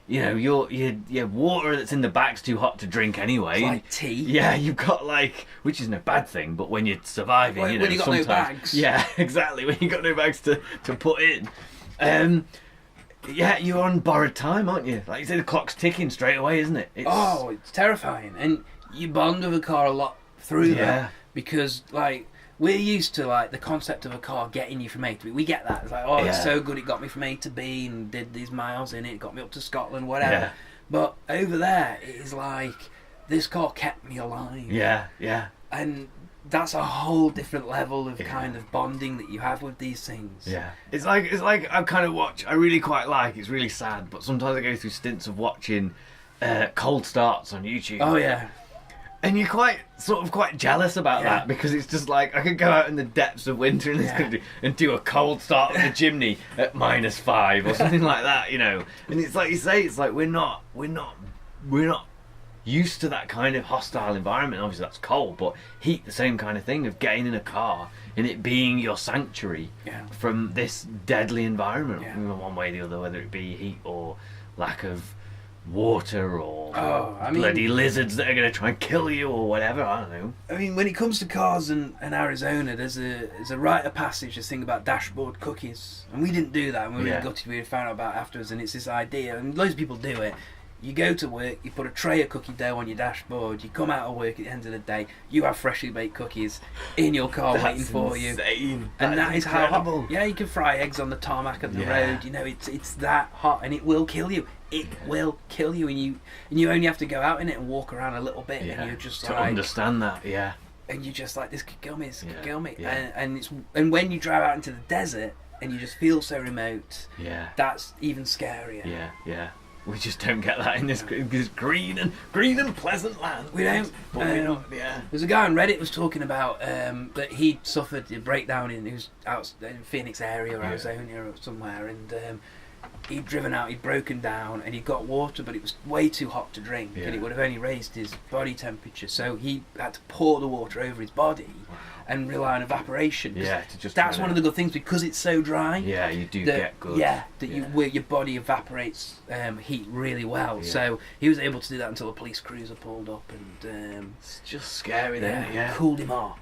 you know, your water that's in the back's too hot to drink anyway. It's like tea. Yeah, you've got like, which isn't a bad thing, but when you're surviving, you know, when you got sometimes, no bags. Yeah, exactly. When you got no bags to put in. Yeah, you're on borrowed time, aren't you? Like you say, the clock's ticking straight away, isn't it? It's terrifying, and you bond with a car a lot through that because, like, we're used to like the concept of a car getting you from A to B. We get that. It's like, it's so good, it got me from A to B and did these miles in it, got me up to Scotland, whatever. Yeah. But over there, it is like this car kept me alive. Yeah, yeah. And that's a whole different level of kind of bonding that you have with these things. Yeah. It's like I kind of watch. I really quite like. It's really sad, but sometimes I go through stints of watching cold starts on YouTube. Oh yeah. And you're quite jealous about that, because it's just like I could go out in the depths of winter in this country and do a cold start of the chimney at -5 or something like that, you know. And it's like you say, it's like we're not used to that kind of hostile environment. Obviously that's cold, but heat, the same kind of thing of getting in a car and it being your sanctuary from this deadly environment, one way or the other, whether it be heat or lack of water or bloody lizards that are going to try and kill you or whatever. I don't know. I mean, when it comes to cars in Arizona, there's a rite of passage, this thing about dashboard cookies, and we didn't do that, and we were gutted. We found out about it afterwards, and it's this idea, and loads of people do it. You go to work, you put a tray of cookie dough on your dashboard, you come out of work at the end of the day, you have freshly baked cookies in your car waiting for you. And that is incredible. How hot. You can fry eggs on the tarmac of the road, you know, it's that hot, and it will kill you. It will kill you, and you only have to go out in it and walk around a little bit, and you're just to understand that, and you're just like, this could kill me, and when you drive out into the desert and you just feel so remote, that's even scarier. We just don't get that in this green and pleasant land. We don't. But we don't. There's a guy on Reddit was talking about that he suffered a breakdown he was out in Phoenix area or Arizona or somewhere, and he'd driven out, he'd broken down, and he got water, but it was way too hot to drink, and it would have only raised his body temperature. So he had to pour the water over his body and rely on evaporation. That's one of the good things, because it's so dry. Yeah, you do get good. Your body evaporates heat really well. So he was able to do that until a police cruiser pulled up, and it's just scary then. Cooled him off.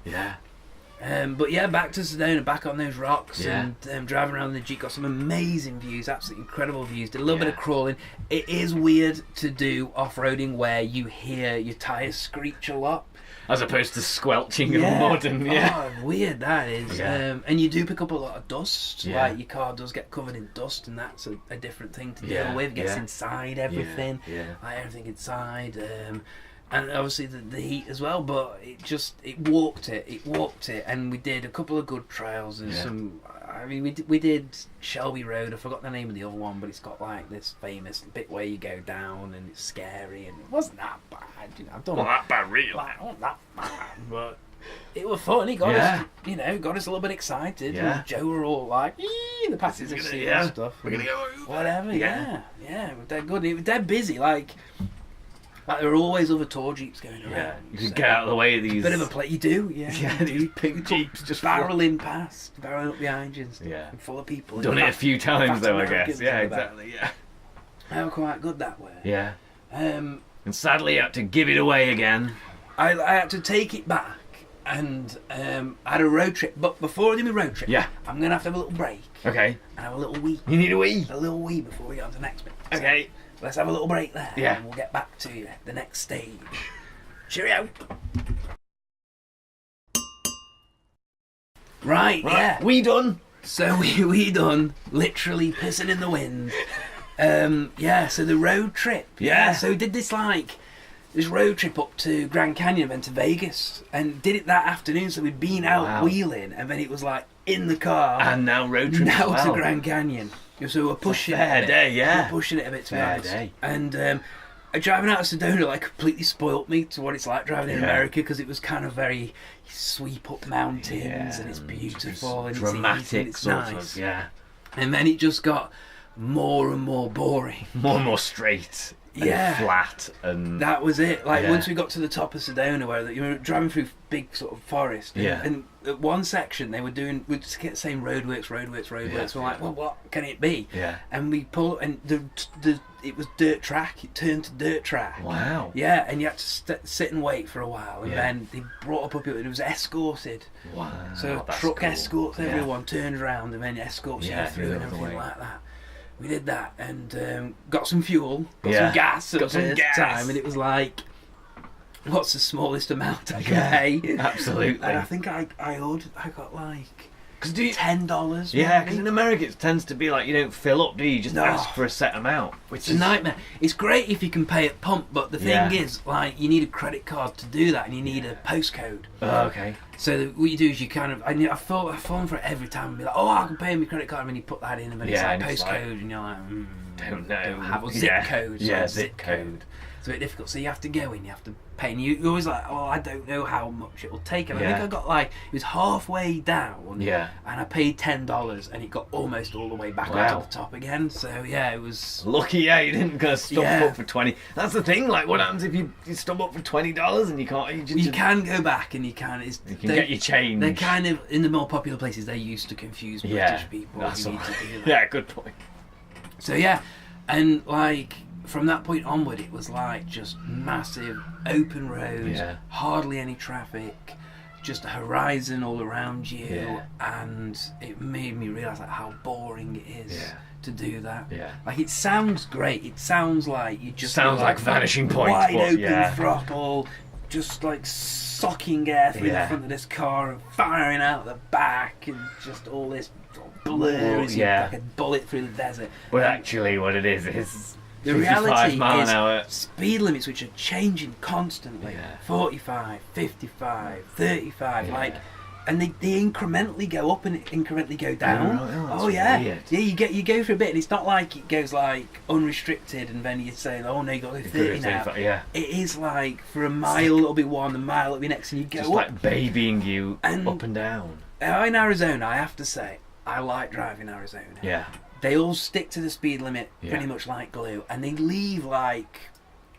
But back to Sedona, back on those rocks, and driving around in the Jeep, got some amazing views, absolutely incredible views. Did a little bit of crawling. It is weird to do off-roading where you hear your tyres screech a lot, as opposed to squelching and mud. And weird that is. And you do pick up a lot of dust. Like your car does get covered in dust, and that's a different thing to deal with. It gets inside everything, like everything inside. And obviously the heat as well, but it walked it, and we did a couple of good trails and some. I mean, we did Shelby Road. I forgot the name of the other one, but it's got like this famous bit where you go down and it's scary, and it wasn't that bad. You know, I've done that bad, really. Like, not that bad, but it was fun. It got us, got us a little bit excited. And Joe were all like, in the passenger seat and stuff. We're gonna go. Whatever. They're good. They're busy. Like there are always other tour jeeps going around. You can get out of the way of these. Bit of a play. You do, these big jeeps just barreling up behind you, and full of people. Done it a few times though, I guess. Yeah, exactly. They were quite good that way. And sadly, I had to give it away again. I had to take it back, and I had a road trip. But before I do my road trip, I'm gonna have to have a little break. Okay. And have a little wee. You need a wee. A little wee before we get on to the next bit. Okay. Let's have a little break there, and we'll get back to the next stage. Cheerio! Right, we done. So we done, literally pissing in the wind. So the road trip. So we did this road trip up to Grand Canyon and then to Vegas, and did it that afternoon. So we'd been out wheeling, and then it was like in the car. And now road trip now as well. to Grand Canyon. So we're pushing fair it a bit. day, yeah. We're pushing it a bit, to be Fair honest. day. And driving out of Sedona like completely spoiled me to what it's like driving in America, because it was kind of very sweep up mountains and it's beautiful and dramatic, it's easy and it's sort nice. of, And then it just got more and more boring. More and more straight. And flat, and that was it. Like once we got to the top of Sedona, where you were driving through big sort of forest, and at one section they were doing, we'd just get the same roadworks. We're like, well, what can it be? And we pull, and it was dirt track. It turned to dirt track. Wow. Yeah, and you had to sit and wait for a while, and then they brought up people. It was escorted. Wow. So truck escorts everyone, turns around, and then escorts you through and everything like that. We did that and got some fuel, got some gas at the first time, and it was like, what's the smallest amount I can pay? Absolutely. And I think I got like $10. Yeah, because in America it tends to be like you don't fill up, do you? You just ask for a set amount, which is a nightmare. It's great if you can pay at pump, but the thing is, like, you need a credit card to do that, and you need a postcode. Oh, okay. So what you do is you kind of, I've fallen for it every time and be like, oh, I can pay my credit card, and then you put that in, and then it's like postcode, and you're like, don't know. Don't have a zip code. Yeah, zip code. It's a bit difficult. So you have to go in, you have to pay, and you're always like, oh, I don't know how much it will take. And I think I got like, it was halfway down, and I paid $10, and it got almost all the way back up to the top again. So it was lucky. You didn't go stump up for 20. That's the thing. Like, what happens if you stump up for $20 and you can't? You can go back, and you can get your change. They're kind of in the more popular places. They used to confuse British people. That's need to do that. Yeah, good point. So and like, from that point onward, it was like just massive open roads, hardly any traffic, just a horizon all around you, and it made me realise like how boring it is to do that. Like, it sounds great. It sounds like you just like Vanishing Point, wide open throttle, just like socking air through the front of this car and firing out the back, and just all this blur as you like a bullet through the desert. But actually, what it is the reality mile an hour speed limits which are changing constantly. 45, 55, 35, like, and they incrementally go up and incrementally go down. Weird. You go for a bit, and it's not like it goes like unrestricted, and then you say, oh no, you got to go 30 now. It is like for a mile it'll be one, a mile it'll be next, and you go just up, like babying you up and down. In Arizona, I have to say, I like driving Arizona. They all stick to the speed limit pretty much like glue, and they leave like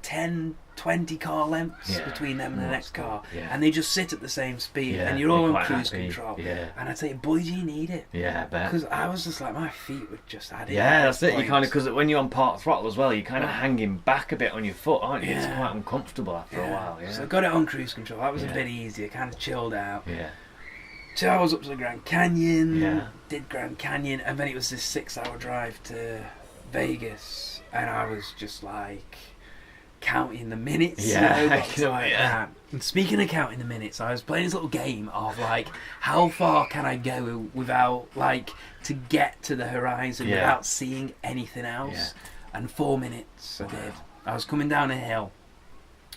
10, 20 car lengths between them and the next car, and they just sit at the same speed, and you're all on cruise control. And I tell you, boy, do you need it. I bet. Because I was just like, my feet were just adding. That's it. You kind of, because when you're on part throttle as well, you're kind of hanging back a bit on your foot, aren't you? It's quite uncomfortable after a while. So I got it on cruise control. That was a bit easier. Kind of chilled out. 2 hours up to the Grand Canyon, did Grand Canyon, and then it was this 6-hour drive to Vegas, and I was just like counting the minutes. That. And speaking of counting the minutes, I was playing this little game of like, how far can I go without, like, to get to the horizon without seeing anything else? And 4 minutes I did. I was coming down a hill,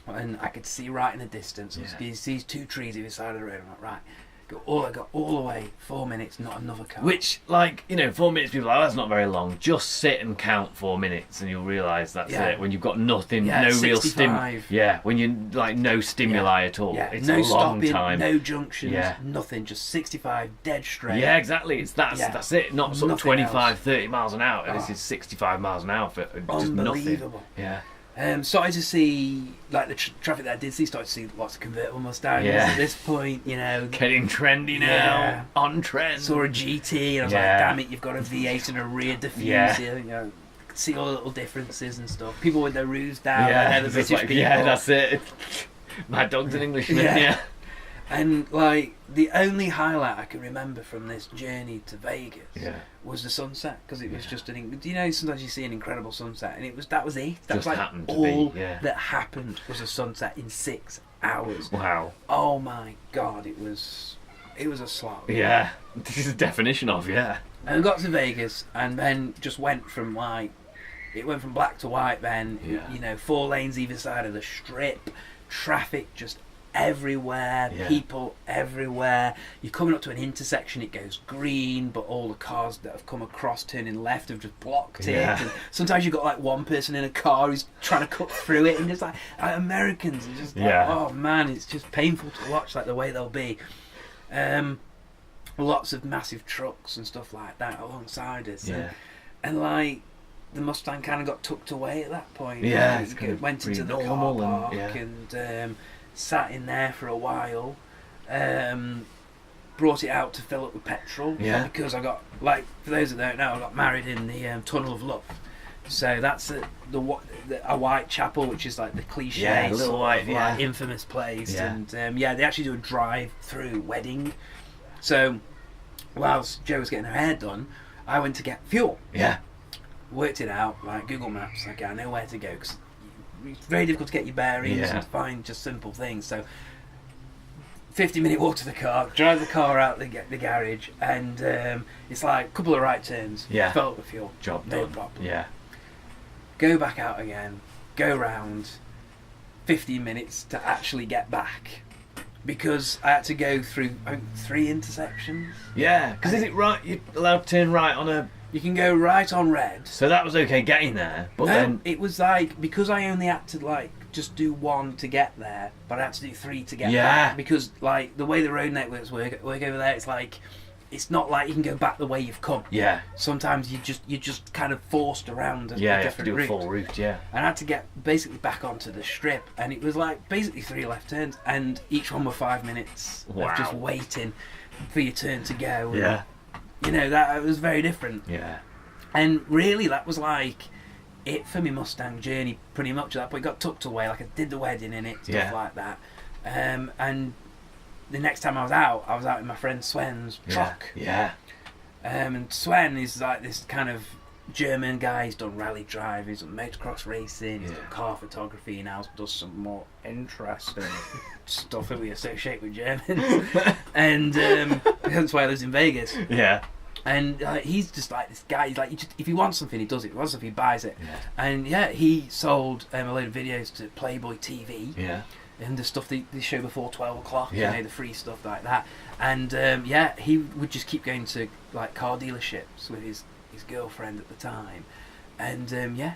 and I could see right in the distance. These 2 trees either side of the road. I'm like, right. I got all the way 4 minutes, not another car. Which, like, 4 minutes, people are like, that's not very long. Just sit and count 4 minutes, and you'll realise that's it. When you've got nothing, no real when you like no stimuli at all. It's no a long stopping, time. no junctions, nothing. Just 65 dead straight. Yeah, exactly. That's it. Not sort of 25, 30 miles an hour. This is 65 miles an hour for just unbelievable. Nothing. Started to see, like, the traffic that I did see, started to see lots of convertible Mustangs at this point, Getting trendy now, on trend. Saw a GT, and I was like, damn it, you've got a V8 and a rear diffuser, see all the little differences and stuff. People with their roofs down, the British people. Yeah, that's it. Mad Dog's an Englishman, And, like, the only highlight I can remember from this journey to Vegas was the sunset, because it was just sometimes you see an incredible sunset, and that was it. That was like all that happened was a sunset in 6 hours. Wow. Oh my God, it was a slog. Yeah, this is the definition of, And I got to Vegas, and then just went from black to white then, 4 lanes either side of the strip, traffic just everywhere, people everywhere. You're coming up to an intersection, it goes green, but all the cars that have come across turning left have just blocked it. And sometimes you've got like one person in a car who's trying to cut through it, and just like Americans are just like, oh man, it's just painful to watch, like the way they'll be. Lots of massive trucks and stuff like that alongside us. And like the Mustang kind of got tucked away at that point. It went into the car park and sat in there for a while. Brought it out to fill up with petrol. Because I got, like, for those that don't know, I got married in the Tunnel of Love. So that's a Whitechapel, which is like the cliche, little white, like infamous place. And they actually do a drive-through wedding. So whilst Jo was getting her hair done, I went to get fuel. Worked it out, like Google Maps. Okay, I know where to go, because it's very difficult to get your bearings and to find just simple things. So 50-minute walk to the car, drive the car out the garage, and it's like a couple of right turns, fill up with fuel, job no done. problem. Go back out again, go round, 15 minutes to actually get back, because I had to go through 3 intersections. Because is it right, you're allowed to turn right on a... You can go right on red. So that was okay getting there, but then... it was like, because I only had to like just do 1 to get there, but I had to do 3 to get back, because like the way the road networks work over there, it's like, it's not like you can go back the way you've come. Sometimes you're just kind of forced around a different route. You have to do a full route, And I had to get basically back onto the strip, and it was like basically 3 left turns, and each one were 5 minutes of just waiting for your turn to go. And, you know, that it was very different. And really, that was like it for my Mustang journey, pretty much at that point. Got tucked away, like I did the wedding in it, stuff like that. And the next time I was out in my friend Sven's truck. And Sven is like this kind of German guy. He's done rally drive, he's done motocross racing, he's done car photography, he now does some more interesting stuff that we associate with Germans. And that's why he lives in Vegas. And he's just like this guy. He's like, if he wants something, he does it. If he wants something, he buys it. And he sold a load of videos to Playboy TV. And the stuff they show before 12 o'clock, you know, the free stuff like that. And he would just keep going to like car dealerships with his girlfriend at the time. And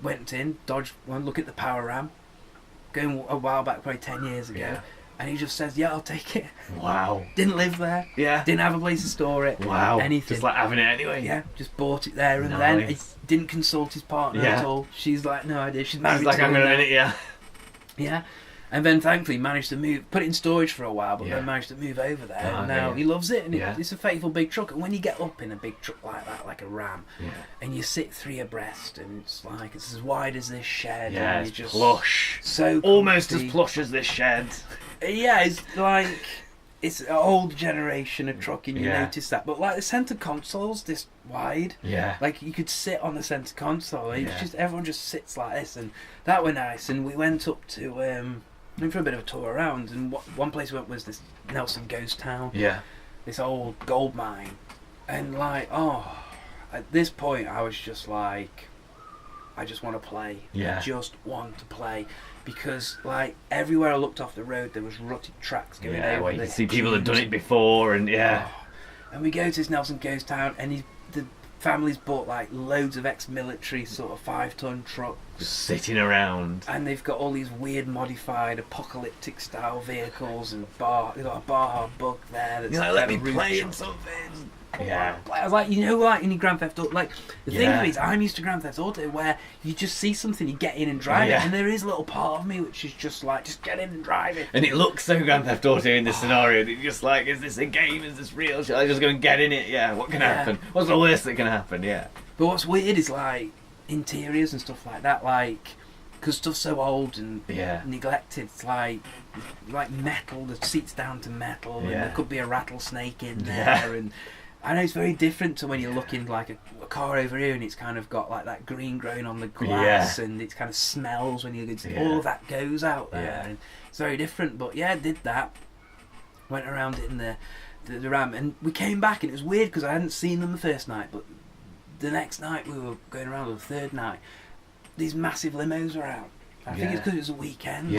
went in, dodged one, look at the Power Ram, going a while back, probably 10 years ago. And he just says, I'll take it. Didn't live there. Didn't have a place to store it. Anything. Just like having it anyway. Just bought it there and then. He didn't consult his partner at all. She's like, no idea. She's married to him. I'm going to And then thankfully managed to move, put it in storage for a while, but then managed to move over there. And now he loves it, and it's a faithful big truck. And when you get up in a big truck like that, like a Ram, and you sit 3 abreast, and it's like it's as wide as this shed, and it's you're just plush, so almost comfy. as plush as this shed. It's like it's an old generation of truck, and you notice that. But like the centre console's this wide, like you could sit on the centre console. It's just everyone just sits like this, and that were nice. And we went up to went for a bit of a tour around, and one place we went was this Nelson Ghost Town, this old gold mine, and like at this point I was just like, I just want to play. I just want to play, because like everywhere I looked off the road there was rutted tracks going over. Where you can see people had done it before, and and we go to this Nelson Ghost Town, and the family's bought like loads of ex-military sort of 5-ton trucks just sitting around, and they've got all these weird modified apocalyptic style vehicles, and they've got a Baja Bug there that's let me play in something. I was like, you know, like in your Grand Theft Auto, like the thing of it is, I'm used to Grand Theft Auto where you just see something, you get in and drive it, and there is a little part of me which is just like, just get in and drive it. And it looks so Grand Theft Auto in this scenario that you're just like, is this a game? Is this real? Shall I just go and get in it? What can happen? What's the worst that can happen? But what's weird is like interiors and stuff like that, like because stuff's so old and neglected. It's like metal. The seats down to metal, and there could be a rattlesnake in there, and I know it's very different to when you're looking like a car over here, and it's kind of got like that green growing on the glass, and it kind of smells when you all of that goes out there, and it's very different. But did that, went around it in the Ram, and we came back, and it was weird because I hadn't seen them the first night, but the next night we were going around, the third night, these massive limos were out. I think it's because it was a weekend.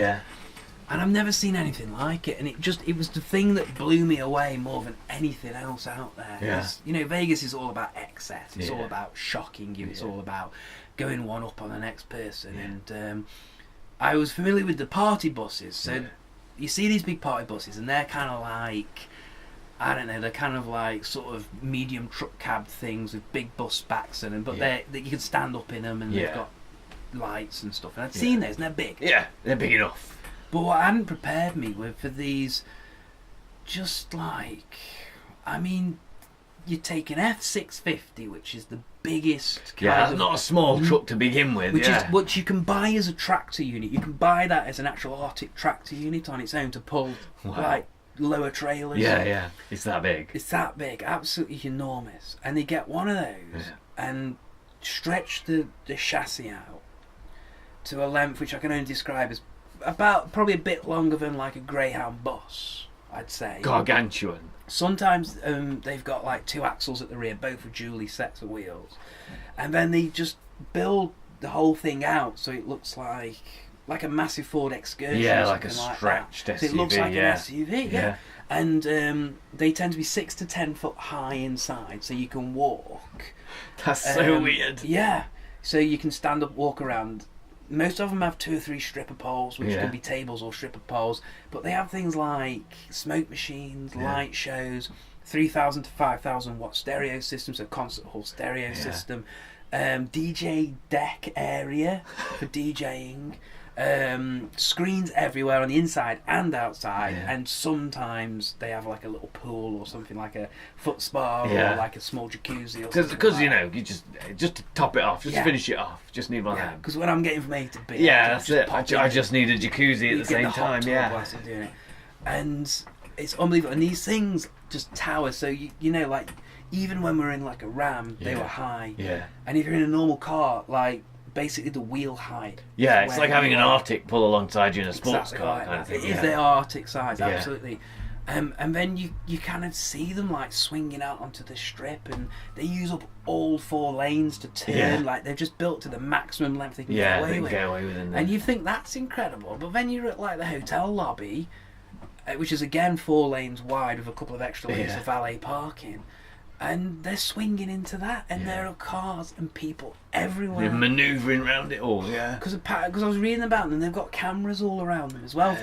And I've never seen anything like it, and it was the thing that blew me away more than anything else out there. Yeah. You know, Vegas is all about excess. It's all about shocking you. It's all about going one up on the next person. And I was familiar with the party buses. So you see these big party buses, and they're kind of like, I don't know, they're kind of like sort of medium truck cab things with big bus backs in them, but you can stand up in them, and they've got lights and stuff. And I'd seen those, and they're big. Yeah, they're big enough. But what hadn't prepared me with for these, just like, I mean, you take an F650, which is the biggest kind of, not a small truck to begin with, which is what you can buy as a tractor unit. You can buy that as an actual Arctic tractor unit on its own to pull like lower trailers. Yeah, it's that big. It's that big, absolutely enormous. And they get one of those and stretch the chassis out to a length which I can only describe as about probably a bit longer than like a Greyhound bus, I'd say. Gargantuan. Sometimes they've got like 2 axles at the rear, both with dually sets of wheels, and then they just build the whole thing out so it looks like a massive Ford Excursion. Yeah, like a stretched SUV. So it looks like an SUV. And they tend to be 6 to 10 foot high inside, so you can walk. That's so weird. Yeah, so you can stand up, walk around. Most of them have 2 or 3 stripper poles, which can be tables or stripper poles, but they have things like smoke machines, light shows, 3,000 to 5,000 watt stereo systems, a concert hall stereo system, DJ deck area for DJing, screens everywhere on the inside and outside, and sometimes they have like a little pool or something like a foot spa or like a small jacuzzi or something. Because you know, you just to top it off, just finish it off, just need one of them. Because when I'm getting from A to B, that's it. I just need a jacuzzi at the same time. Whilst I'm doing it. And it's unbelievable. And these things just tower. So you know, like even when we're in like a Ram, they were high. Yeah. And if you're in a normal car, like basically the wheel height. Yeah, it's like having an Arctic pull alongside you in a sports car kind of thing. It is their Arctic size, absolutely. And then you kind of see them like swinging out onto the strip, and they use up all 4 lanes to turn. Like they're just built to the maximum length they can get away with. And you think that's incredible, but then you're at like the hotel lobby, which is again 4 lanes wide with a couple of extra lanes of valet parking. And they're swinging into that, and there are cars and people everywhere. They're manoeuvring around it all, Because I was reading about them, they've got cameras all around them as well,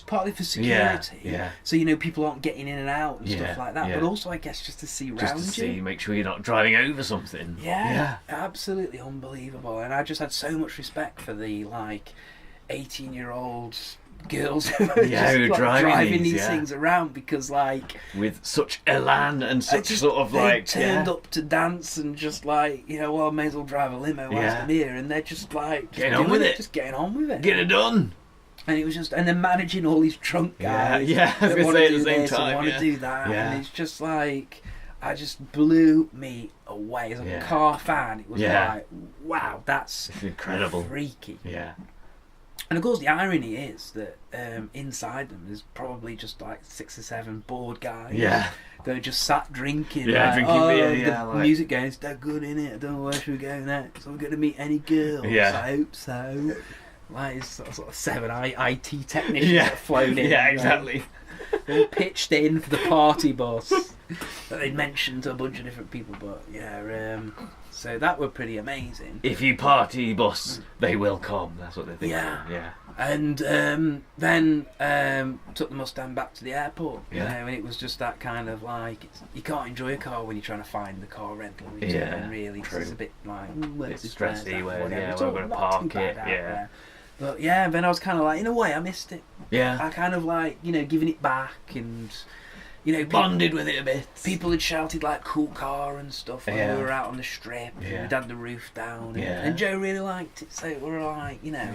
partly for security. So you know people aren't getting in and out and stuff like that. But also, I guess, just to see around you. Make sure you're not driving over something. Yeah, absolutely unbelievable. And I just had so much respect for the 18-year-old girls who are driving these things around, because like with such elan and such sort of like turned up to dance and just like, you know, well, I may as well drive a limo whilst I'm here, and they're just like getting on with it, get it done. And it was just, and then managing all these drunk guys that want to do this and want to do that, and it's just like, I just blew me away as a car fan. It was like, wow, that's incredible, freaky. And of course, the irony is that inside them is probably just like 6 or 7 bored guys. They're just sat drinking. Drinking beer. The music going, it's that good, innit? I don't know where should we go next. Are we going to meet any girls? I hope so. Like, it's sort of 7 IT technicians that have flown in. Exactly. All pitched in for the party bus that they'd mentioned to a bunch of different people. But so that were pretty amazing. If you party bus, they will come. That's what they think. And then took the Mustang back to the airport. You know, and it was just that kind of like, you can't enjoy a car when you're trying to find the car rental. And really, it's a bit like, it's stressy. Where we're going to park it. But then I was kind of like, in a way, I missed it. I kind of like, you know, giving it back, and you know, bonded with it a bit. People had shouted like "cool car" and stuff when we were out on the strip. We'd had the roof down, and Joe really liked it. So we were like, you know,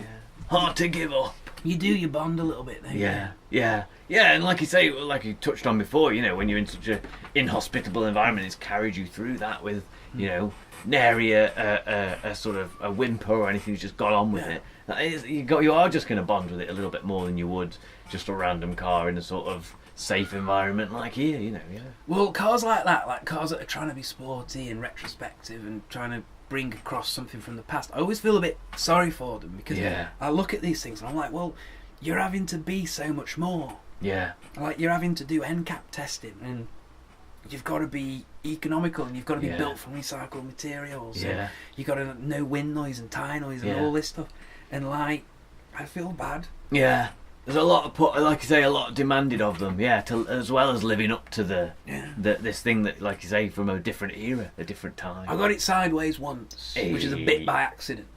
hard to give up. You bond a little bit, don't you? And like you say, like you touched on before, you know, when you're in such a inhospitable environment, it's carried you through that with, you know, nary a sort of a whimper or anything. You just got on with it. You are just going to bond with it a little bit more than you would just a random car in a sort of safe environment like here, you know. Well, cars like that, like cars that are trying to be sporty and retrospective and trying to bring across something from the past, I always feel a bit sorry for them, because I look at these things and I'm like, well, you're having to be so much more. Yeah. Like, you're having to do NCAP testing, and you've got to be economical, and you've got to be built from recycled materials. Yeah. You've got to know wind noise and tire noise and all this stuff. And, like, I feel bad. Yeah. There's a lot of like you say, a lot demanded of them. Yeah, as well as living up to this thing that, like you say, from a different era, a different time. I got it sideways once, which is a bit by accident.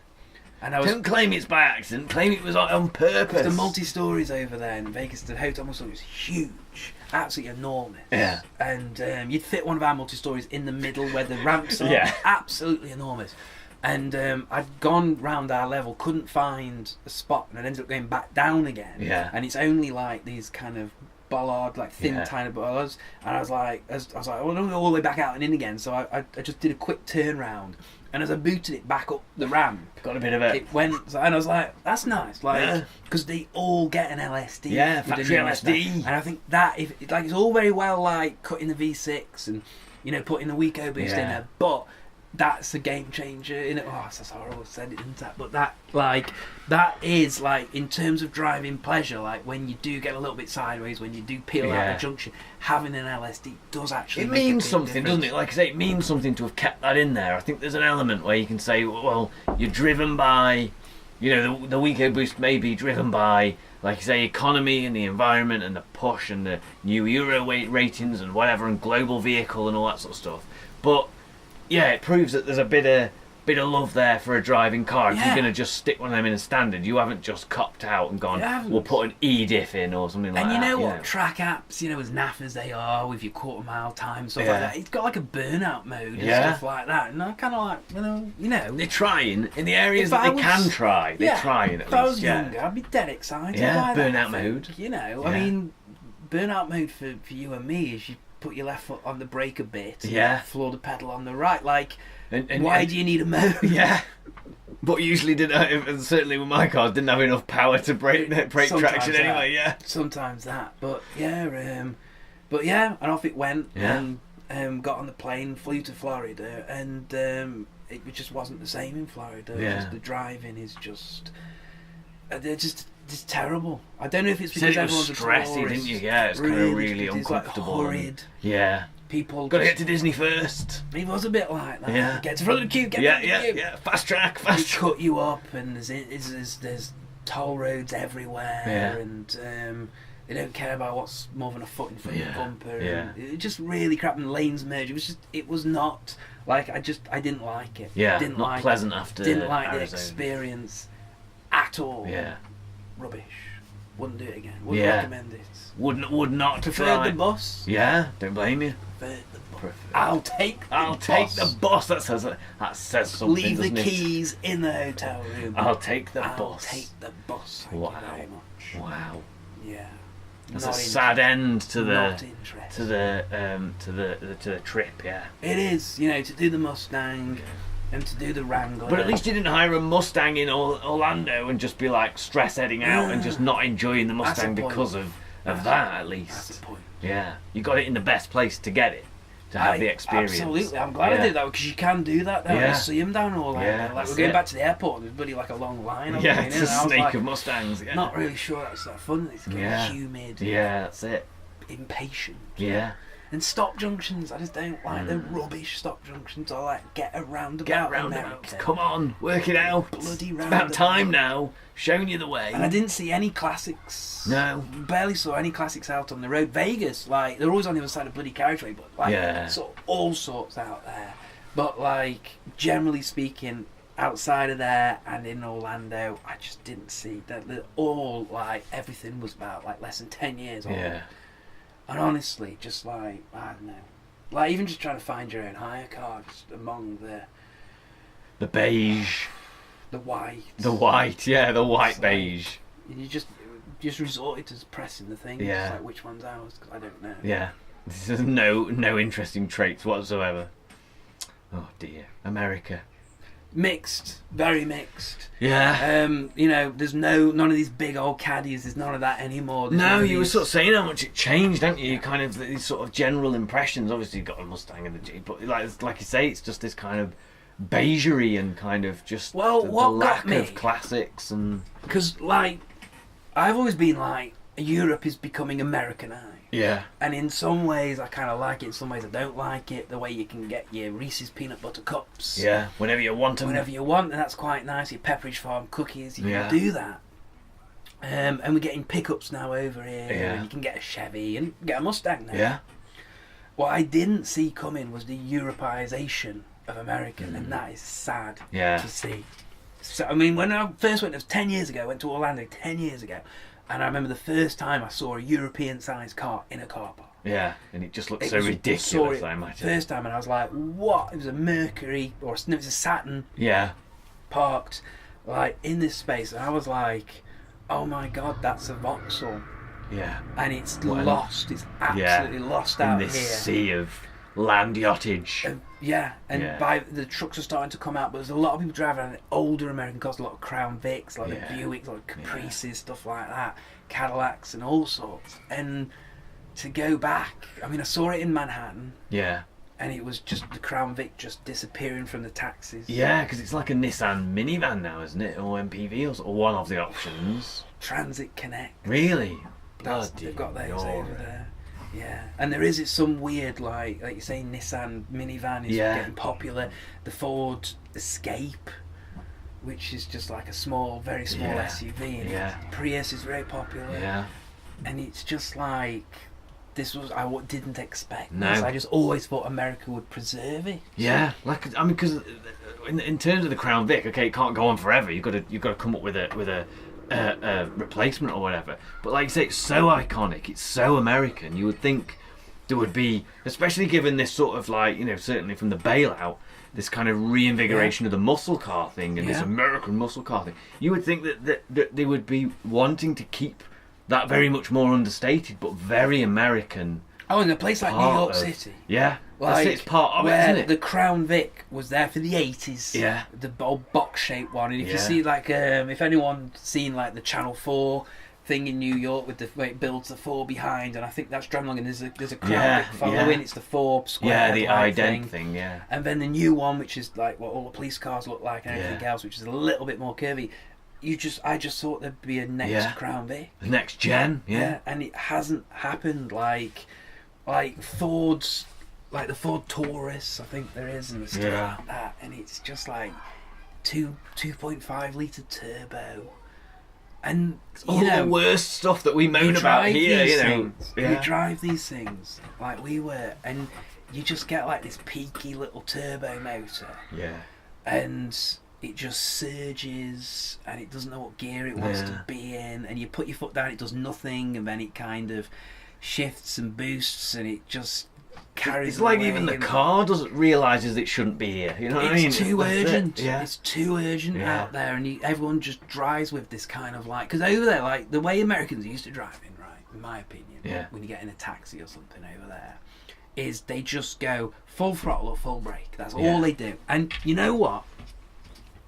And Don't claim it's by accident. Claim it was on purpose. The multi-stories over there in Vegas, the Hotel Mustang was huge, absolutely enormous. Yeah. And you'd fit one of our multi-stories in the middle where the ramps are. Yeah. Absolutely enormous. And I'd gone round our level, couldn't find a spot, and I ended up going back down again. Yeah. And it's only like these kind of bollard, like thin, tiny bollards. And I was like, well, I don't go all the way back out and in again. So I just did a quick turn round. And as I booted it back up the ramp, got a bit of it. It went, and I was like, "That's nice," like, because they all get an LSD. Yeah, factory LSD. And I think that it's all very well, like cutting the V6 and putting the Wiko boost in there, but that's a game changer. Oh, that's horrible. I said it, didn't I? But that is like, in terms of driving pleasure, like when you do get a little bit sideways, when you do peel out the junction, having an LSD does actually. It make means a big something, difference. doesn't it? Like I say, it means something to have kept that in there. I think there's an element where you can say, well, you're driven by, the Wiko boost may be driven by, like you say, economy and the environment and the push and the new Euro weight ratings and whatever, and global vehicle and all that sort of stuff. But yeah, it proves that there's a bit of love there for a driving car. If you're going to just stick one of them in a standard, you haven't just copped out and gone, we'll put an E-diff in or something like that. And you know what? Track apps, as naff as they are, with your quarter-mile time, stuff like that, it's got like a burnout mode and stuff like that. And I kind of like, They're trying in the areas that they can try. They're trying at least. If I was younger, I'd be dead excited by that. Burnout mode. I mean, burnout mode for you and me is you put your left foot on the brake a bit, floor the pedal on the right. Like, why do you need a mode? Yeah. But usually certainly with my cars, didn't have enough power to brake traction anyway. Yeah. Sometimes that, but and off it went. And got on the plane, flew to Florida, and it just wasn't the same in Florida. Just the driving is just, it's terrible. I don't know if it's because everyone's stressy, didn't you? Yeah, it's kind of really uncomfortable. Like horrid. Yeah. People got to get to Disney first. He was a bit like that. Yeah. Get to front of the queue. Yeah. Fast track. They cut you up, and there's toll roads everywhere, and they don't care about what's more than a foot in front of the bumper. Yeah. It just really crap, and lanes merge. It was not like I didn't like it. Yeah. Didn't not like pleasant it. after. Didn't like Arizona. the experience at all. Yeah. Rubbish. Wouldn't do it again. Wouldn't recommend it. Would not prefer the bus. Yeah, don't blame you. Prefer the bus. I'll take the bus. That says something. Leave the keys in the hotel room. I'll take the bus. I'll take the bus. Thank you very much. Wow. Yeah. That's a sad end to the trip. Yeah. It is. To do the Mustang. And to do the Wrangler. But at least you didn't hire a Mustang in Orlando and just be like stress heading out and just not enjoying the Mustang because of that, at least. That's the point. Yeah. You got it in the best place to get it, to have the experience. Absolutely. I'm glad I did that, because you can do that down. I see them down in Orlando. Yeah, like, we're going back to the airport, and there's bloody like a long line. It's a snake of Mustangs. Yeah. Not really sure that's that fun. It's getting humid. Yeah, that's it. Impatient. Yeah. And stop junctions, I just don't like the rubbish stop junctions. I like get a roundabout. Come on, work it out. Bloody roundabout. It's about time now. Showing you the way. And I didn't see any classics. No. Barely saw any classics out on the road. Vegas, like, they're always on the other side of bloody carriageway, but like, saw all sorts out there. But like, generally speaking, outside of there and in Orlando, I just didn't see that. All like, everything was about like less than 10 years old. Yeah. And honestly, just like, I don't know, like even just trying to find your own hire car, just among the beige, the white, the white beige. You just resorted to pressing the thing. Yeah. It's like, which one's ours? Because I don't know. Yeah. There's no interesting traits whatsoever. Oh dear, America. Mixed, very mixed. Yeah. There's none of these big old caddies. There's none of that anymore. You were sort of saying how much it changed, don't you? Kind of these sort of general impressions. Obviously, you've got a Mustang and the Jeep, but like you say, it's just this kind of beigery and kind of just the lack of classics and. Because like, I've always been like, Europe is becoming Americanized. Yeah. And in some ways I kind of like it, in some ways I don't like it. The way you can get your Reese's peanut butter cups. Yeah, whenever you want them. Whenever you want, and that's quite nice. Your Pepperidge Farm cookies, you can do that. And we're getting pickups now over here, and you can get a Chevy and get a Mustang now. Yeah. What I didn't see coming was the Europeization of America, and that is sad to see. So, I mean, when I first went, it was 10 years ago, I went to Orlando 10 years ago, and I remember the first time I saw a European-sized car in a car park. Yeah, and it just looked so ridiculous, I imagine. First time, and I was like, what? It was a Mercury, or no, it was a Saturn, parked, like, in this space, and I was like, oh my God, that's a Vauxhall. Yeah. And it's lost, it's absolutely lost out here. In this sea of land yachtage. By the trucks are starting to come out, but there's a lot of people driving around older American cars, a lot of Crown Vics, like the Buicks, like Caprices, stuff like that, Cadillacs and all sorts. And to go back, I mean, I saw it in Manhattan. Yeah. And it was just the Crown Vic just disappearing from the taxis. Yeah, because it's like a Nissan minivan now, isn't it? Or MPV, or one of the options. Transit Connect. Really? They've got those over there. Yeah, and there is some weird, like you say, Nissan minivan is getting popular. The Ford Escape, which is just like a small, very small SUV, and Prius is very popular. Yeah, and it's just like I didn't expect. No, this. I just always thought America would preserve it. Yeah, like I mean, because in terms of the Crown Vic, okay, it can't go on forever. You've got to come up with a replacement or whatever, but like you say, it's so iconic, it's so American. You would think there would be, especially given this sort of like, you know, certainly from the bailout, this kind of reinvigoration of the muscle car thing and this American muscle car thing, you would think that they would be wanting to keep that very much more understated but very American. Oh, in a place like New York City. Yeah. Like, it's part of where it, isn't it? the Crown Vic was there for the 80s. Yeah. The old box-shaped one. And if you see, like, if anyone's seen, like, the Channel 4 thing in New York with the way it builds the 4 behind, and I think that's Drumlong, and there's a Crown Vic following. It's the 4 square. Yeah, the ident thing, yeah. And then the new one, which is, like, what all the police cars look like and everything else, which is a little bit more curvy. I just thought there'd be a next Crown Vic. The next gen, and it hasn't happened. Like Ford's, like the Ford Taurus, I think there is, and stuff like that, and it's just like 2.5 litre turbo, and all the worst stuff that we moan about here. You know, you drive these things like we were, and you just get like this peaky little turbo motor, and it just surges, and it doesn't know what gear it wants to be in, and you put your foot down, it does nothing, and then it kind of shifts and boosts, and it just carries. It's like even the car realises it shouldn't be here. You know what I mean? It's too urgent. It's too urgent out there, and everyone just drives with this kind of like, because over there, like the way Americans are used to driving, right? In my opinion, when you get in a taxi or something over there, is they just go full throttle or full brake. That's all they do, and you know what?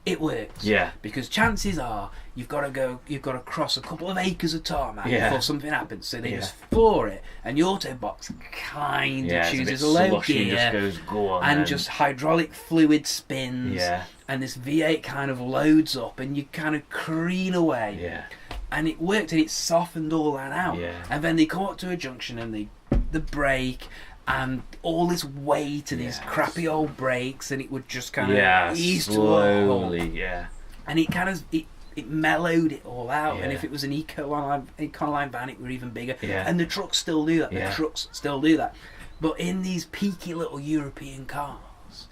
It works. Yeah. Because chances are you've got to cross a couple of acres of tarmac before something happens. So they just floor it, and the Autobox kind of chooses a low gear just goes, go on, and just hydraulic fluid spins. And this V8 kind of loads up, and you kind of careen away. And it worked, and it softened all that out. And then they come up to a junction, and the brake. And all this weight to these crappy old brakes, and it would just kind of ease slowly, to a halt. And it kind of it mellowed it all out. And if it was an Econoline van, it were even bigger. And the trucks still do that. The trucks still do that. But in these peaky little European cars,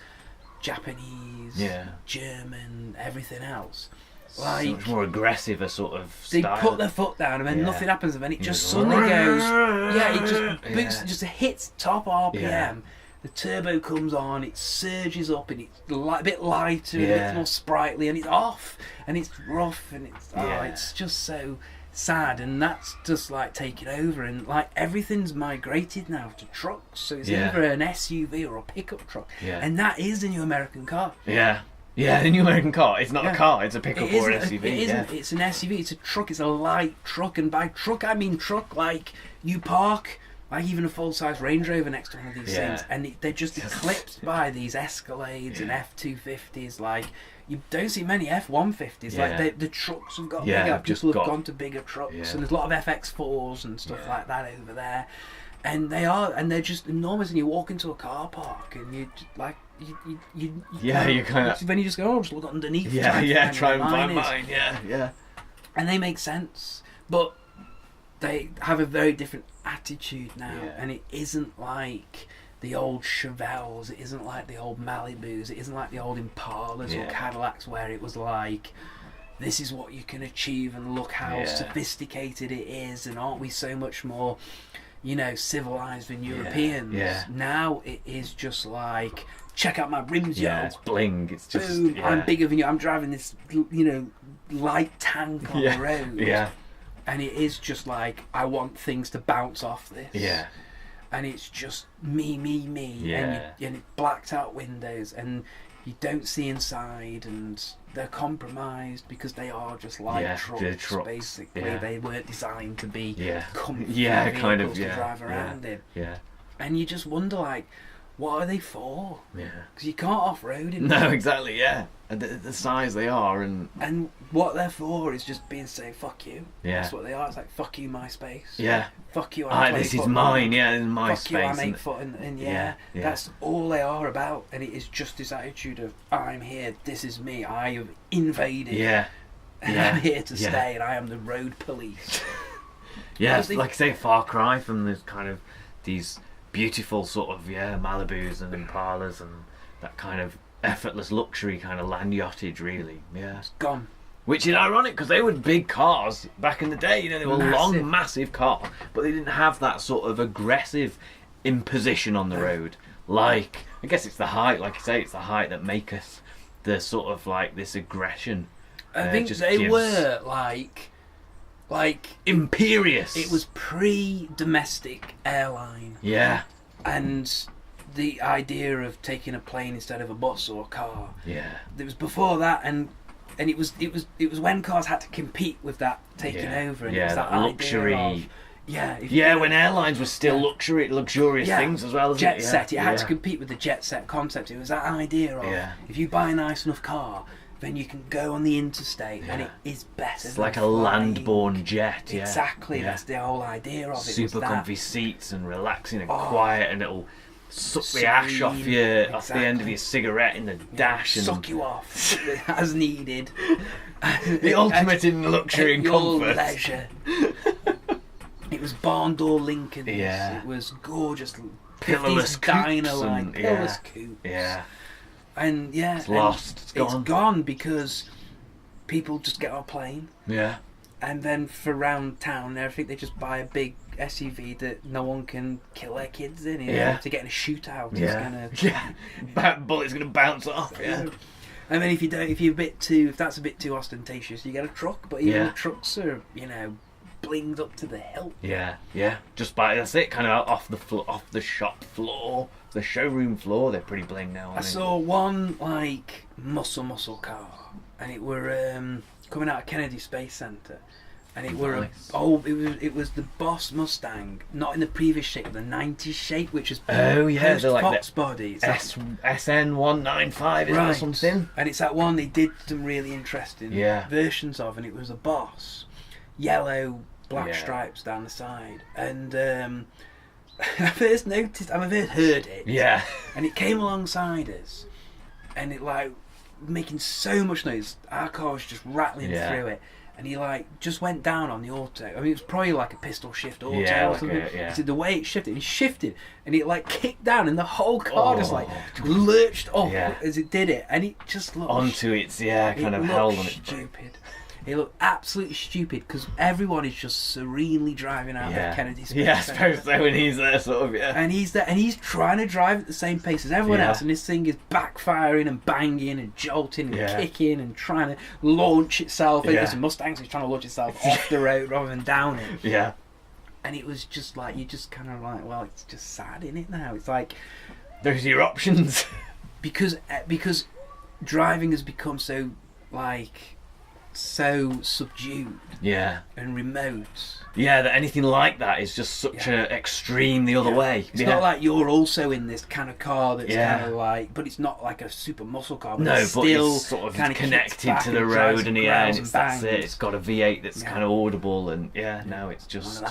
Japanese, German, everything else. Like, so much more aggressive a sort of style. They put their foot down, and then nothing happens, and then it just suddenly goes. It just boosts, it just hits top RPM. The turbo comes on, it surges up, and it's a bit lighter, a bit more sprightly, and it's off, and it's rough, and it's just so sad, and that's just like taking over, and like everything's migrated now to trucks, so it's either an SUV or a pickup truck, and that is the new American car. Yeah, the new American car. It's not a car, it's a pickup or an SUV. It isn't. It's an SUV, it's a truck, it's a light truck. And by truck, I mean truck like you park like even a full-size Range Rover next to one of these things, and they're just eclipsed by these Escalades and F250s. Like, you don't see many F150s. Like, the trucks have got bigger. People have gone to bigger trucks, and there's a lot of FX4s and stuff like that over there. And they're just enormous. And you walk into a car park, and you like you kind of then you just go, just look underneath. Try and find mine. And they make sense, but they have a very different attitude now, and it isn't like the old Chevelles, it isn't like the old Malibus, it isn't like the old Impalas or Cadillacs, where it was like, this is what you can achieve, and look how sophisticated it is, and aren't we so much more, civilized than Europeans. Now it is just like, check out my rims, it's bling. It's just, boom, I'm bigger than you. I'm driving this, light tank on the road. And it is just like, I want things to bounce off this. And it's just me. And it's blacked out windows, and you don't see inside, and they're compromised because they are just light trucks, basically. They weren't designed to be comfy vehicles to drive around in. And you just wonder, like, what are they for? Because you can't off-road in them. No, exactly, and the size they are, and what they're for is just being say, fuck you. That's what they are. It's like, fuck you, my space. Fuck you, I'm this is mine, this is my fuck space. You, I'm 8 foot, and that's all they are about. And it is just this attitude of, I'm here, this is me, I have invaded, and I'm here to stay, and I am the road police. It's like I say, far cry from this kind of, these beautiful sort of Malibus and Impalas and that kind of effortless luxury kind of land yachtage, really. It's gone. Which is ironic, because they were big cars back in the day. They were long, massive cars, but they didn't have that sort of aggressive imposition on the road. Like, I guess it's the height, like I say, it's the height that maketh the sort of like this aggression. I think they were like imperious. It was pre-domestic airline. And the idea of taking a plane instead of a bus or a car. It was before that, and it was when cars had to compete with that taking over, and it was that luxury. When airlines were still luxurious things as well. Jet set. It had to compete with the jet set concept. It was that idea of if you buy a nice enough car, then you can go on the interstate, and it is better. It's like a land-borne jet. Exactly. That's the whole idea of it. Super comfy seats and relaxing and quiet, and it'll suck the ash off off the end of your cigarette in the dash, and suck you off as needed. The ultimate in luxury and comfort. Leisure. It was barn door Lincolns. It was gorgeous. Pillarless Diner-line. Pillarless coupes. And it's lost. It's gone. It's gone because people just get on a plane. And then for round town, I think they just buy a big SUV that no one can kill their kids in. To get in a shootout. Bullet's gonna bounce off. And then if that's a bit too ostentatious, you get a truck. But even the trucks are, blinged up to the hilt. Just by that's it, kind of off the shop floor, the showroom floor. They're pretty bling now. I saw one like muscle car, and it were coming out of Kennedy Space Center, and it it was the Boss Mustang, not in the previous shape, the 90s shape, which is they're like Fox body. SN 195 or something. And it's that one they did some really interesting versions of, and it was a Boss, yellow, black stripes down the side, and I first heard it, and it came alongside us, and it like making so much noise. Our car was just rattling through it, and he like just went down on the auto. I mean, it was probably like a pistol shift auto or something. So the way it shifted, and it like kicked down, and the whole car just like lurched off as it did it, and it just looked onto its kind of held on it. Stupid. It looked absolutely stupid because everyone is just serenely driving out of Kennedy Space I suppose so, when he's there, sort of, And he's there, and he's trying to drive at the same pace as everyone else, and this thing is backfiring and banging and jolting and kicking and trying to launch itself. It's a Mustang, so he's trying to launch itself off the road rather than down it. And it was just like, you just kind of like, well, it's just sad, isn't it now? It's like, those are your options. because driving has become so, like, so subdued. Yeah. And remote. Yeah, that anything like that is just such a extreme the other way. It's not like you're also in this kind of car that's kind of like, but it's not like a super muscle car. But it's still it's sort of kind connected to the road, and that's it. It's got a V8 that's kind of audible, and now it's just,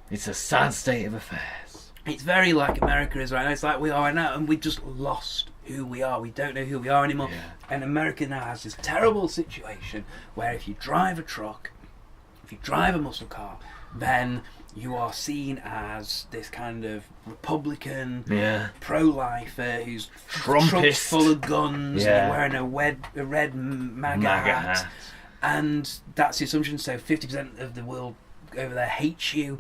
it's a sad state of affairs. It's very like America is right now. It's like we are now, and we just lost who we are. We don't know who we are anymore. And America now has this terrible situation where if you drive a truck, if you drive a muscle car, then you are seen as this kind of Republican, pro-lifer who's trucked full of guns, and wearing a red MAGA hat. And that's the assumption. So 50% of the world over there hates you.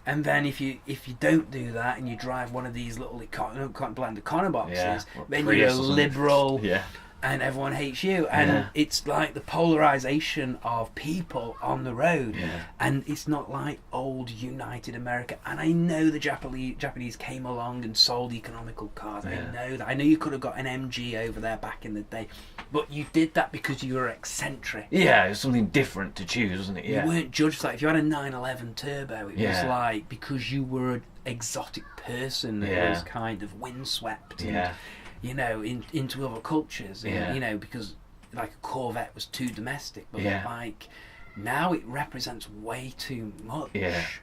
And then if you don't do that and you drive one of these little bland econo boxes, then you're a liberal. And everyone hates you, and it's like the polarization of people on the road, and it's not like old united America. And I know the Japanese came along and sold economical cars. I know that. I know you could have got an MG over there back in the day, but you did that because you were eccentric. It was something different to choose, wasn't it? You weren't judged like if you had a 911 turbo. It was like because you were an exotic person that was kind of windswept. And, into other cultures, and, because like a Corvette was too domestic, but like now it represents way too much.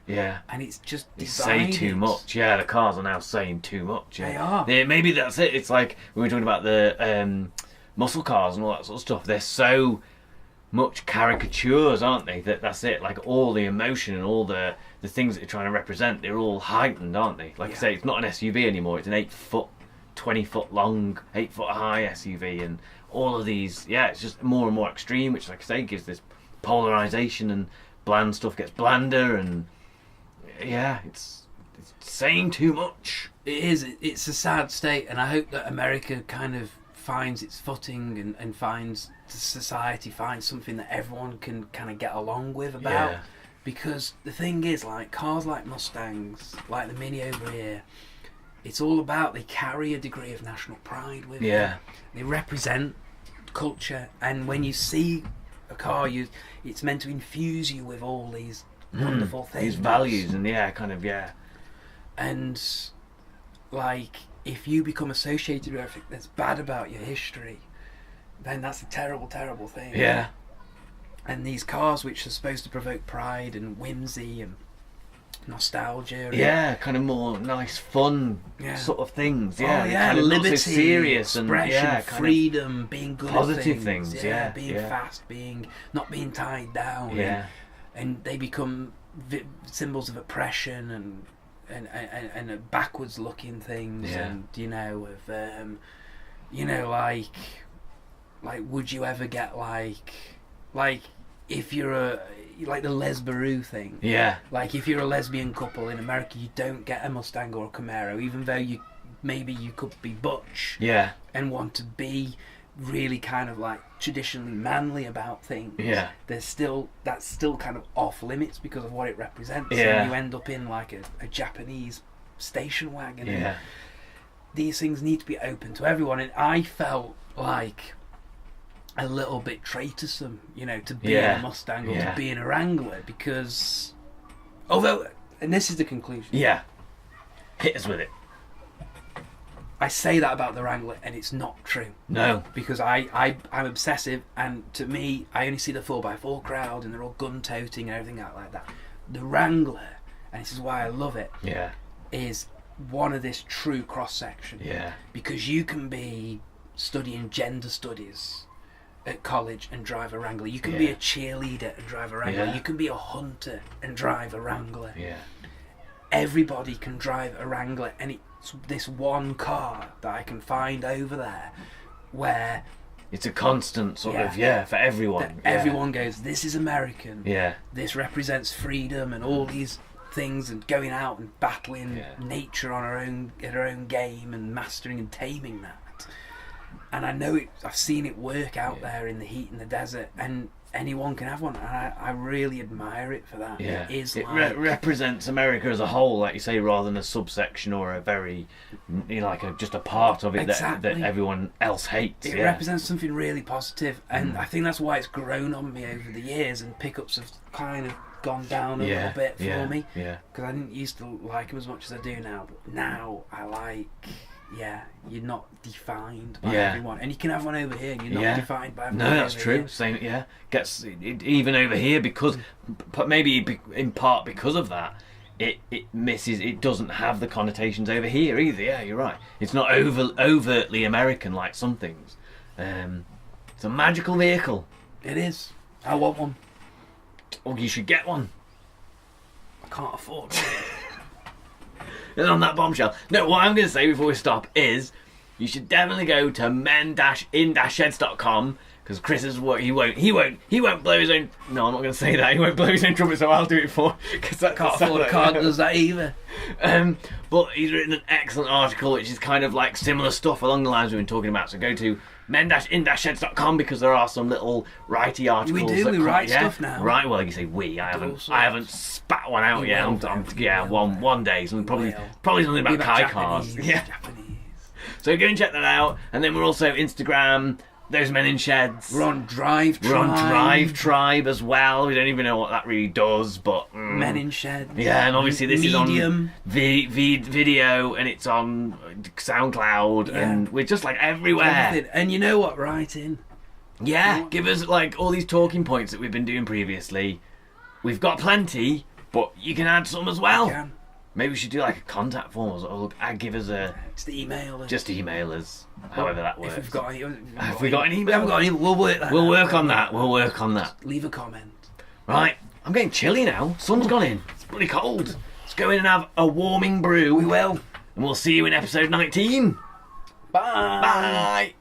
And it's just say too much. The cars are now saying too much. They are. Maybe that's it. It's like we were talking about the muscle cars and all that sort of stuff. They're so much caricatures, aren't they? That's it. Like all the emotion and all the things that they're trying to represent, they're all heightened, aren't they? Like I say, it's not an SUV anymore. It's an 8-foot. 20-foot long, 8-foot high SUV, and all of these, it's just more and more extreme, which, like I say, gives this polarization, and bland stuff gets blander, and it's saying too much. It is. It's a sad state, and I hope that America kind of finds its footing and finds the society, finds something that everyone can kind of get along with about. Because the thing is, like cars like Mustangs, like the Mini over here, it's all about they carry a degree of national pride with them. They represent culture, and when you see a car, it's meant to infuse you with all these wonderful things, these values, and and like if you become associated with everything that's bad about your history, then that's a terrible, terrible thing. And these cars, which are supposed to provoke pride and whimsy and nostalgia, kind of more nice, fun sort of things. Kind of liberty, serious, expression, and freedom, being good positive at things. Being fast, not being tied down. And they become symbols of oppression and backwards looking things, and like would you ever get like if you're like the lesbaroo thing. Like if you're a lesbian couple in America, you don't get a Mustang or a Camaro, even though you could be butch. And want to be really kind of like traditionally manly about things. That's still kind of off limits because of what it represents. And you end up in like a Japanese station wagon. And these things need to be open to everyone. And I felt like a little bit traitorsome, to be in a Mustang or to be in a Wrangler, because although, and this is the conclusion, hit us with it. I say that about the Wrangler and it's not true. No, because I'm obsessive, and to me I only see the 4x4 crowd and they're all gun toting and everything like that. The Wrangler, and this is why I love it, is one of this true cross section. Because you can be studying gender studies at college and drive a Wrangler. You can be a cheerleader and drive a Wrangler. You can be a hunter and drive a Wrangler. Everybody can drive a Wrangler, and it's this one car that I can find over there where it's a constant sort of for everyone. Everyone goes, this is American. This represents freedom and all these things, and going out and battling nature on our own game and mastering and taming that. And I know it. I've seen it work out there in the heat and the desert, and anyone can have one. And I really admire it for that. Yeah. It is it represents America as a whole, like you say, rather than a subsection or a very, just a part of it that everyone else hates. It represents something really positive, and I think that's why it's grown on me over the years, and pickups have kind of gone down a little bit for me. Yeah. Because I didn't used to like them as much as I do now, but now I like. Yeah, you're not defined by everyone, and you can have one over here, and you're not defined by everyone. No, that's true. Here. Same, gets it, even over here because maybe in part because of that, it misses. It doesn't have the connotations over here either. Yeah, you're right. It's not overtly American like some things. It's a magical vehicle. It is. I want one. Oh, you should get one. I can't afford it. And on that bombshell, no, what I'm going to say before we stop is you should definitely go to men-in-sheds.com because Chris is what he won't blow his own. No, I'm not going to say that. He won't blow his own trumpet, so I'll do it for because that can't afford a card does that either. But he's written an excellent article which is kind of like similar stuff along the lines we've been talking about. So go to men-in-sheds.com because there are some little righty articles. We write stuff now. Right, well, you say we. I haven't spat one out yet. One day. Probably something about Kai cars. Yeah. Japanese. So go and check that out. And then we're also Instagram, Those Men in Sheds. We're on Drive Tribe. We're on Drive Tribe as well. We don't even know what that really does, but Men in Sheds. Yeah, and obviously this Medium. is on video, and it's on SoundCloud, and we're just like everywhere. Everything. And you know what? Write in. Yeah, give us like all these talking points that we've been doing previously. We've got plenty, but you can add some as well. You can. Maybe we should do like a contact form or give us a. Just email us. Just email us. However that works. If we've got any, have we got an email? We haven't got any. We'll work that. We'll work on that. We'll work on that. Just leave a comment. Right. I'm getting chilly now. Sun's gone in. It's bloody cold. Let's go in and have a warming brew. We will. And we'll see you in episode 19. Bye. Bye.